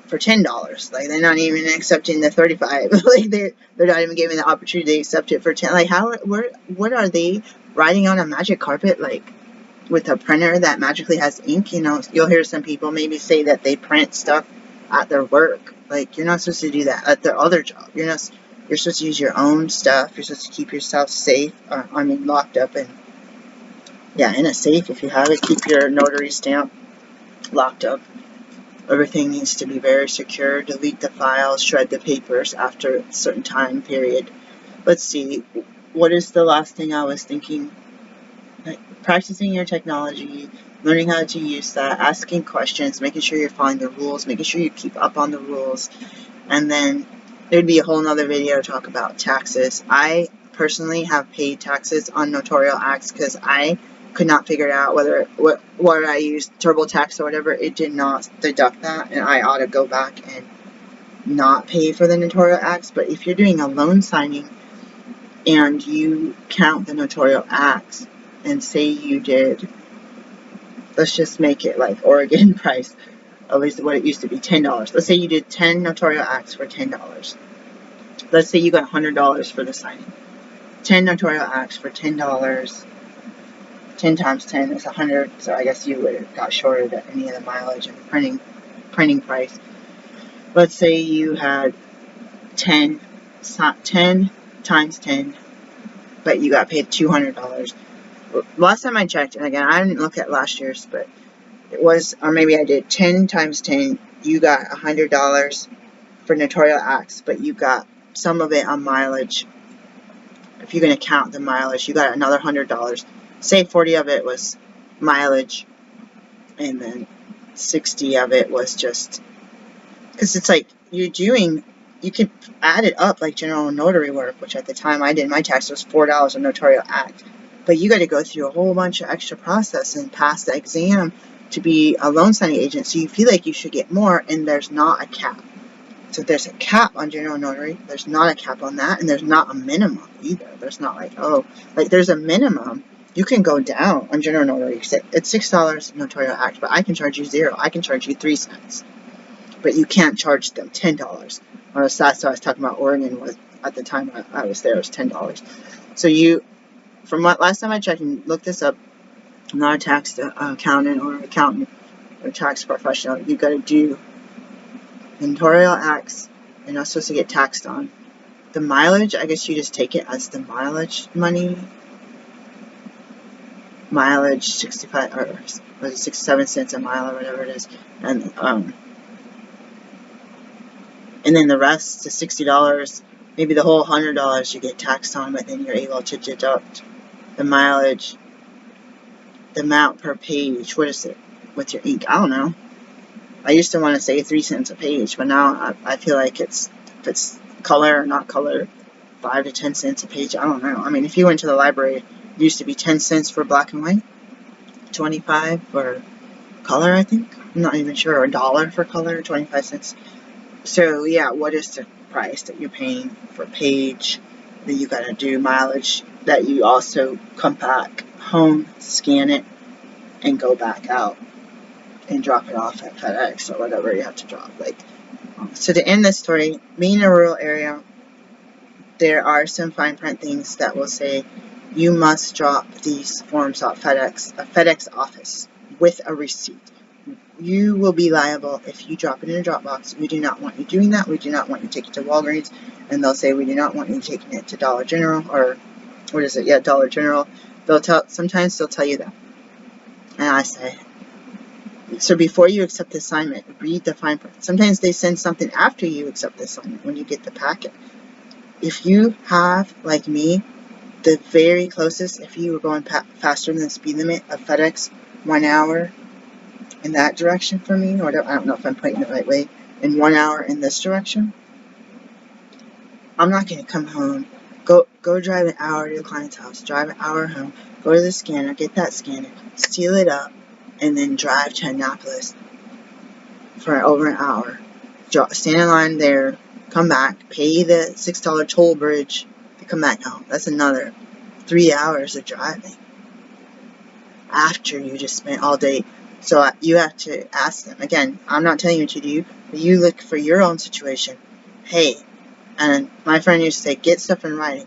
[SPEAKER 1] for $10. Like, they're not even accepting the $35. Like, they're not even giving the opportunity to accept it for $10. Like, what are they riding on a magic carpet? Like, with a printer that magically has ink? You'll hear some people maybe say that they print stuff at their work. Like, you're not supposed to do that at their other job. You're supposed to use your own stuff. You're supposed to keep yourself safe. Locked up in a safe if you have it. Keep your notary stamp locked up. Everything needs to be very secure. Delete the files, shred the papers after a certain time period. Let's see. What is the last thing I was thinking? Practicing your technology, learning how to use that, asking questions, making sure you're following the rules, making sure you keep up on the rules. And then there'd be a whole nother video to talk about taxes. I personally have paid taxes on notarial acts because I could not figure it out what I used, TurboTax or whatever. It did not deduct that, and I ought to go back and not pay for the notarial acts. But if you're doing a loan signing and you count the notarial acts and say you did, let's just make it like Oregon price, at least what it used to be, $10. Let's say you did 10 notarial acts for $10. Let's say you got $100 for the signing. 10 notarial acts for $10. 10 times 10 is 100, so I guess you would have got shorted at any of the mileage and the printing price. Let's say you had 10 times 10, but you got paid $200. Last time I checked, and again, I didn't look at last year's, but it was, or maybe I did 10 times 10, you got $100 for notarial acts, but you got some of it on mileage. If you're going to count the mileage, you got another $100. Say 40 of it was mileage, and then 60 of it was just, because it's like you could add it up like general notary work, which at the time I did, my tax was $4 a notarial act. But you got to go through a whole bunch of extra process and pass the exam to be a loan signing agent, so you feel like you should get more, and there's not a cap. So there's a cap on general notary, there's not a cap on that, and there's not a minimum either. There's not like, there's a minimum. You can go down on general notary. It's $6 notarial act, but I can charge you 0. I can charge you 3 cents. But you can't charge them $10. that's what I was talking about. Oregon was, at the time I was there, it was $10. So you, from what last time I checked and looked this up, I'm not a tax accountant or tax professional. You got to do notarial acts. You're not supposed to get taxed on. The mileage, I guess you just take it as the mileage money. Mileage, 65 or was it 67 cents a mile or whatever it is, and then the rest, the $60, maybe the whole $100 you get taxed on, but then you're able to deduct the mileage, the amount per page. What is it with your ink? I don't know. I used to want to say 3 cents a page, but now I feel like if it's color or not color, 5 to 10 cents a page. I don't know. I mean, if you went to the library, it used to be 10 cents for black and white, 25 for color, I think. I'm not even sure. Or $1 for color, 25 cents. So yeah, what is the price that you're paying for page? Then you gotta do mileage, that you also come back home, scan it, and go back out and drop it off at FedEx or whatever you have to drop. So to end this story, being in a rural area, there are some fine print things that will say you must drop these forms off a FedEx office with a receipt. You will be liable if you drop it in a drop box. We do not want you doing that. We do not want you taking it to Walgreens. And they'll say, we do not want you taking it to Dollar General, or what is it? Yeah, Dollar General. Sometimes they'll tell you that. And I say, so before you accept the assignment, read the fine print. Sometimes they send something after you accept the assignment when you get the packet. If you have, like me, the very closest, if you were going faster than the speed limit of FedEx 1 hour in that direction for me, or I don't know if I'm putting it the right way, in 1 hour in this direction, I'm not going to come home, go drive an hour to the client's house, drive an hour home, go to the scanner, get that scanner, seal it up, and then drive to Annapolis for over an hour, stand in line there, come back, pay the $6 toll bridge to come back home. That's another 3 hours of driving after you just spent all day. So you have to ask them. Again, I'm not telling you what to do, but you look for your own situation. Hey, and my friend used to say, get stuff in writing.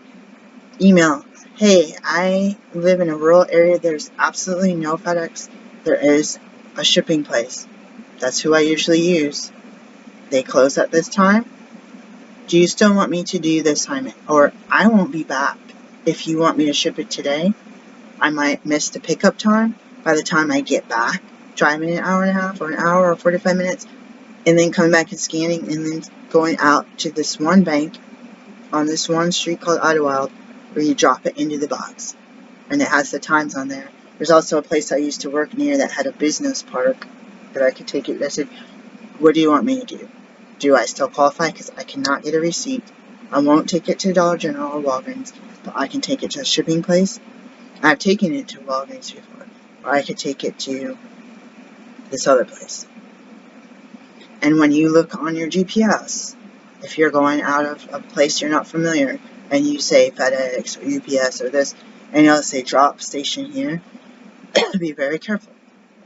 [SPEAKER 1] Email, hey, I live in a rural area. There's absolutely no FedEx. There is a shipping place. That's who I usually use. They close at this time. Do you still want me to do the assignment? Or I won't be back. If you want me to ship it today, I might miss the pickup time. By the time I get back, driving an hour and a half or an hour or 45 minutes, and then coming back and scanning, and then going out to this one bank on this one street called Idlewild, where you drop it into the box. And it has the times on there. There's also a place I used to work near that had a business park that I could take it. I said, what do you want me to do? Do I still qualify? Because I cannot get a receipt. I won't take it to Dollar General or Walgreens, but I can take it to a shipping place. I've taken it to Walgreens before. Or I could take it to this other place. And when you look on your GPS, if you're going out of a place you're not familiar, and you say FedEx or UPS or this, and it'll say drop station here, be very careful.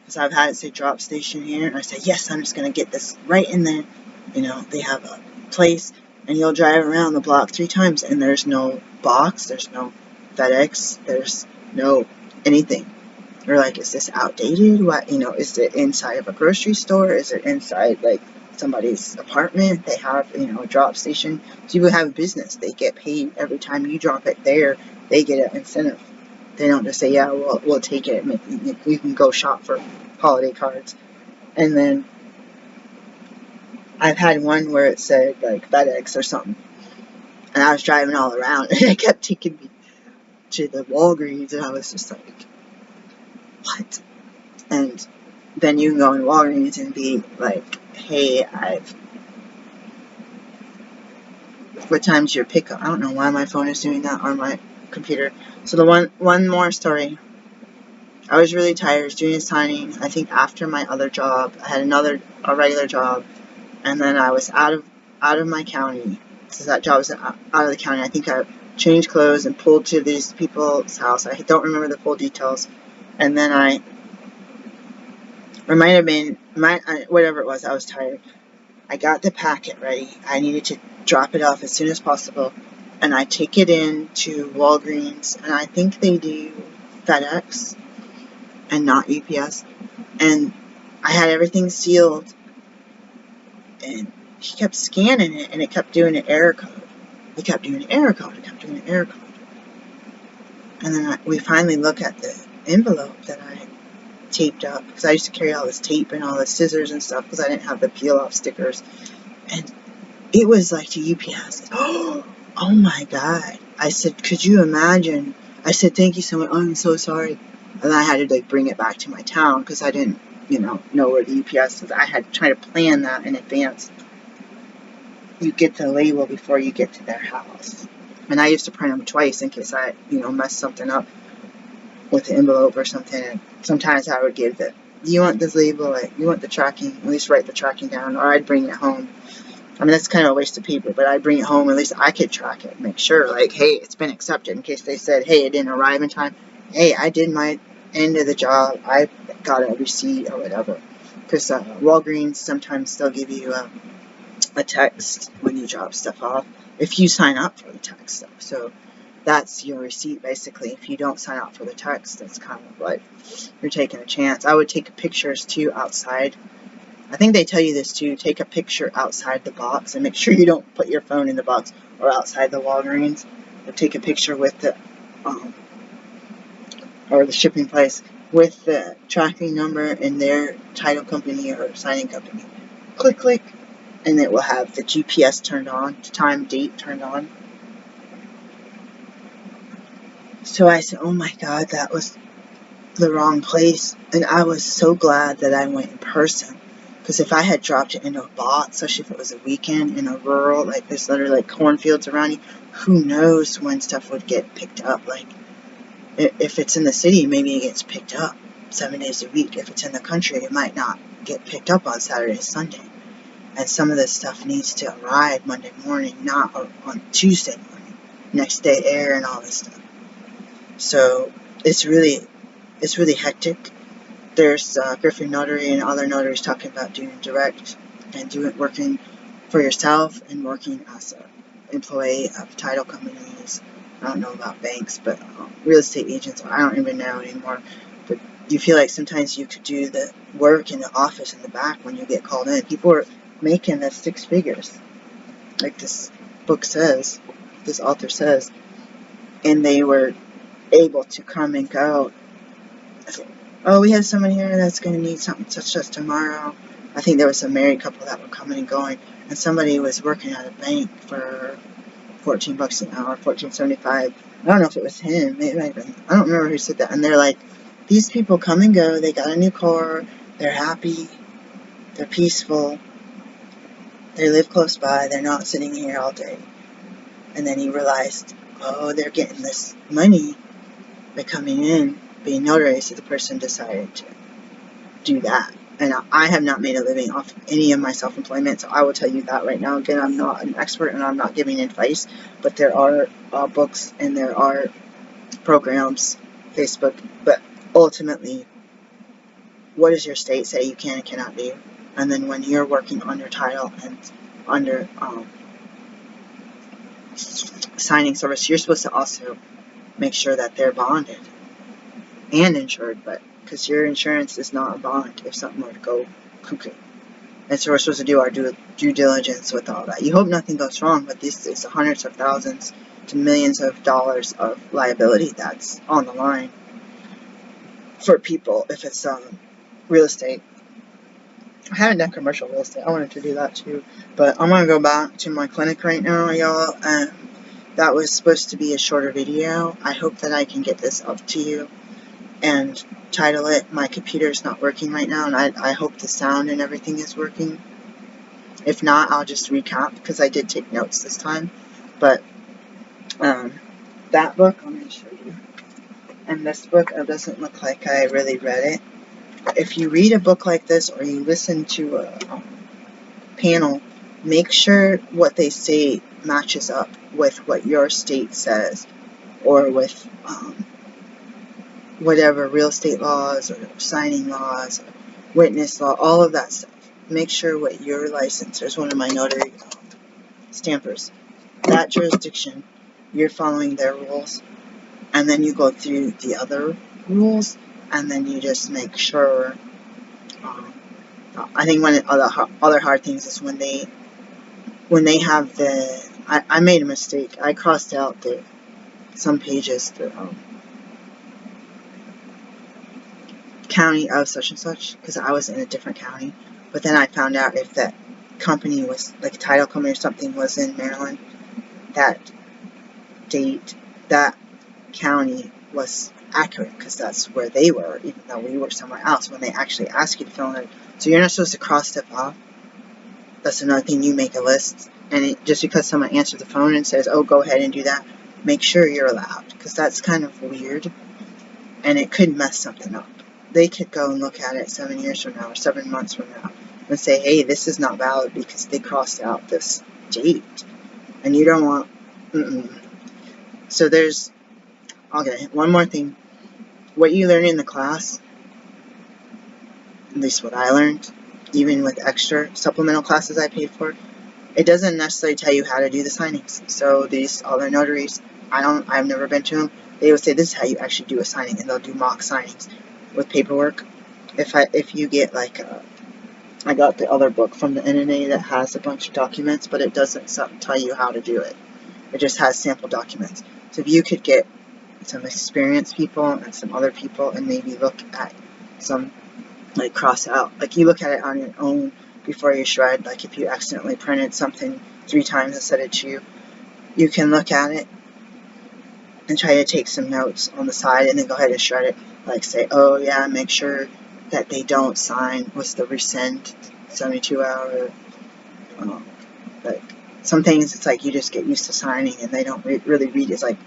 [SPEAKER 1] Because I've had it say drop station here, and I say, yes, I'm just going to get this right in there. You know, they have a place, and you'll drive around the block 3 times, and there's no box, there's no FedEx, there's no anything. You're like, is this outdated? What, is it inside of a grocery store? Is it inside, like, somebody's apartment? They have, a drop station. People have a business. They get paid every time you drop it there. They get an incentive. They don't just say, yeah, we'll take it. You can go shop for holiday cards. And then I've had one where it said, like, FedEx or something. And I was driving all around, and it kept taking me to the Walgreens, and I was just like, what? And then you can go in Walgreens and be like, hey, what time's your pickup? I don't know why my phone is doing that on my computer. So the one more story. I was really tired. I was doing a signing, I think after my other job. I had a regular job, and then I was out of my county. So that job was out of the county. I think I changed clothes and pulled to these people's house. I don't remember the full details. And then it might have been, whatever it was, I was tired. I got the packet ready. I needed to drop it off as soon as possible. And I take it in to Walgreens, and I think they do FedEx and not UPS. And I had everything sealed, and he kept scanning it, and it kept doing an error code. It kept doing an error code. It kept doing an error code. And then we finally look at the envelope that I taped up, because I used to carry all this tape and all the scissors and stuff because I didn't have the peel-off stickers. And it was like to UPS. Oh my God. I said, could you imagine? I said, thank you so much. Oh, I'm so sorry. And I had to like bring it back to my town because I didn't, know where the UPS was. I had to try to plan that in advance. You get the label before you get to their house. And I used to print them twice in case I, messed something up with the envelope or something. And sometimes I would give the, you want this label, like, you want the tracking, at least write the tracking down, or I'd bring it home. I mean, that's kind of a waste of paper, but I'd bring it home, at least I could track it, make sure, like, hey, it's been accepted, in case they said, hey, it didn't arrive in time. Hey, I did my end of the job, I got a receipt or whatever. Because Walgreens, sometimes they'll give you a text when you drop stuff off, if you sign up for the text stuff. So that's your receipt, basically. If you don't sign up for the text, that's kind of like you're taking a chance. I would take pictures, too, outside. I think they tell you this, too. Take a picture outside the box and make sure you don't put your phone in the box or outside the Walgreens. Or take a picture with the, or the shipping place with the tracking number and their title company or signing company. Click, click, and it will have the GPS turned on, the time, date turned on. So I said, oh my God, that was the wrong place. And I was so glad that I went in person. Because if I had dropped it into a box, especially if it was a weekend in a rural, like there's literally like cornfields around you, who knows when stuff would get picked up. Like, if it's in the city, maybe it gets picked up 7 days a week. If it's in the country, it might not get picked up on Saturday, Sunday. And some of this stuff needs to arrive Monday morning, not on Tuesday morning. Next day air and all this stuff. So it's really hectic. There's Griffin Notary and other notaries talking about doing direct and working for yourself and working as an employee of title companies. I don't know about banks, but real estate agents, I don't even know anymore. But you feel like sometimes you could do the work in the office in the back when you get called in. People are making the 6 figures, like this book says, this author says, and they were able to come and go. Oh, we have someone here that's going to need something such as tomorrow. I think there was a married couple that were coming and going, and somebody was working at a bank for $14 an hour, $14.75. I don't know if it was him. It might have been. I don't remember who said that. And they're like, these people come and go. They got a new car. They're happy. They're peaceful. They live close by. They're not sitting here all day. And then he realized, oh, they're getting this money by coming in, being notarized. So the person decided to do that. And I have not made a living off any of my self-employment, so I will tell you that right now. Again, I'm not an expert and I'm not giving advice, but there are books and there are programs, Facebook, but ultimately, what does your state say you can and cannot do? And then when you're working under title and under signing service, you're supposed to also make sure that they're bonded and insured, but because your insurance is not a bond if something were to go cuckoo. And so we're supposed to do our due diligence with all that. You hope nothing goes wrong, but this is hundreds of thousands to millions of dollars of liability that's on the line for people if it's real estate. I haven't done commercial real estate. I wanted to do that too, but I'm going to go back to my clinic right now, y'all. That was supposed to be a shorter video. I hope that I can get this up to you and title it. My computer's not working right now, and I hope the sound and everything is working. If not, I'll just recap because I did take notes this time. But that book, I'm going to show you. And this book, it doesn't look like I really read it. If you read a book like this or you listen to a panel, make sure what they say matches up with what your state says or with whatever real estate laws or signing laws, or witness law, all of that stuff. make sure what your license, there's one of my notary stampers, that jurisdiction, you're following their rules, and then you go through the other rules, and then you just make sure. I think one of the other hard things is when they have the. I made a mistake. I crossed out some pages, the county of such and such, because I was in a different county. But then I found out if that company was, like a title company or something, was in Maryland, that date, that county was accurate, because that's where they were, even though we were somewhere else when they actually ask you to fill in. So you're not supposed to cross stuff off. That's another thing. You make a list, and just because someone answers the phone and says, oh, go ahead and do that, make sure you're allowed, because that's kind of weird, and it could mess something up. They could go and look at it 7 years from now or 7 months from now and say, hey, this is not valid because they crossed out this date, and you don't want. So there's, okay, one more thing. What you learn in the class, at least what I learned, even with extra supplemental classes I paid for, it doesn't necessarily tell you how to do the signings. So these other notaries, I've never been to them. They would say this is how you actually do a signing, and they'll do mock signings with paperwork. If you get like I got the other book from the NNA that has a bunch of documents, but it doesn't tell you how to do it. It just has sample documents. So if you could get some experienced people and some other people and maybe look at some, like cross out, like you look at it on your own before you shred, like if you accidentally printed something 3 times and sent it to you, you can look at it and try to take some notes on the side and then go ahead and shred it, like say, oh yeah, make sure that they don't sign with the resend 72 hour, like some things it's like you just get used to signing and they don't really read. It's like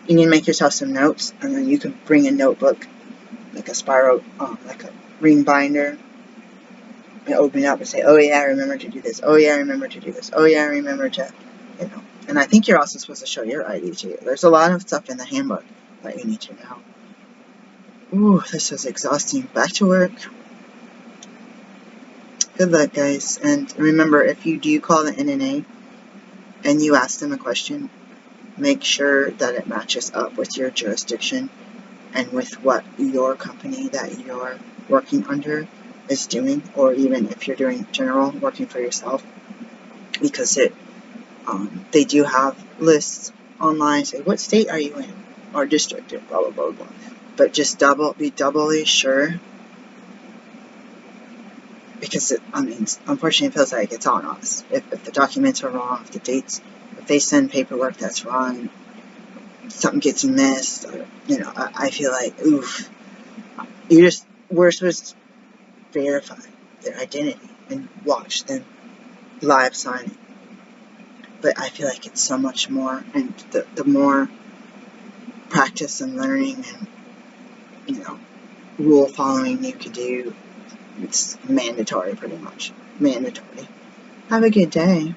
[SPEAKER 1] you need to make yourself some notes, and then you can bring a notebook, like a spiral, like a ring binder, and open it up and say, oh yeah, I remember to do this. Oh yeah, I remember to do this. Oh yeah, I remember to, And I think you're also supposed to show your ID too. There's a lot of stuff in the handbook that you need to know. Ooh, this was exhausting. Back to work. Good luck, guys. And remember, if you do call the NNA and you ask them a question, make sure that it matches up with your jurisdiction and with what your company that you're working under is doing, or even if you're doing general working for yourself, because they do have lists online, say what state are you in, or district, or blah blah blah blah. But just be doubly sure, because unfortunately it feels like it's on us. If the documents are wrong, if the dates, if they send paperwork that's wrong, something gets missed, or, I feel like, oof, we're supposed to verify their identity and watch them live signing. But I feel like it's so much more, and the more practice and learning and, rule following you can do, it's mandatory, pretty much. Mandatory. Have a good day.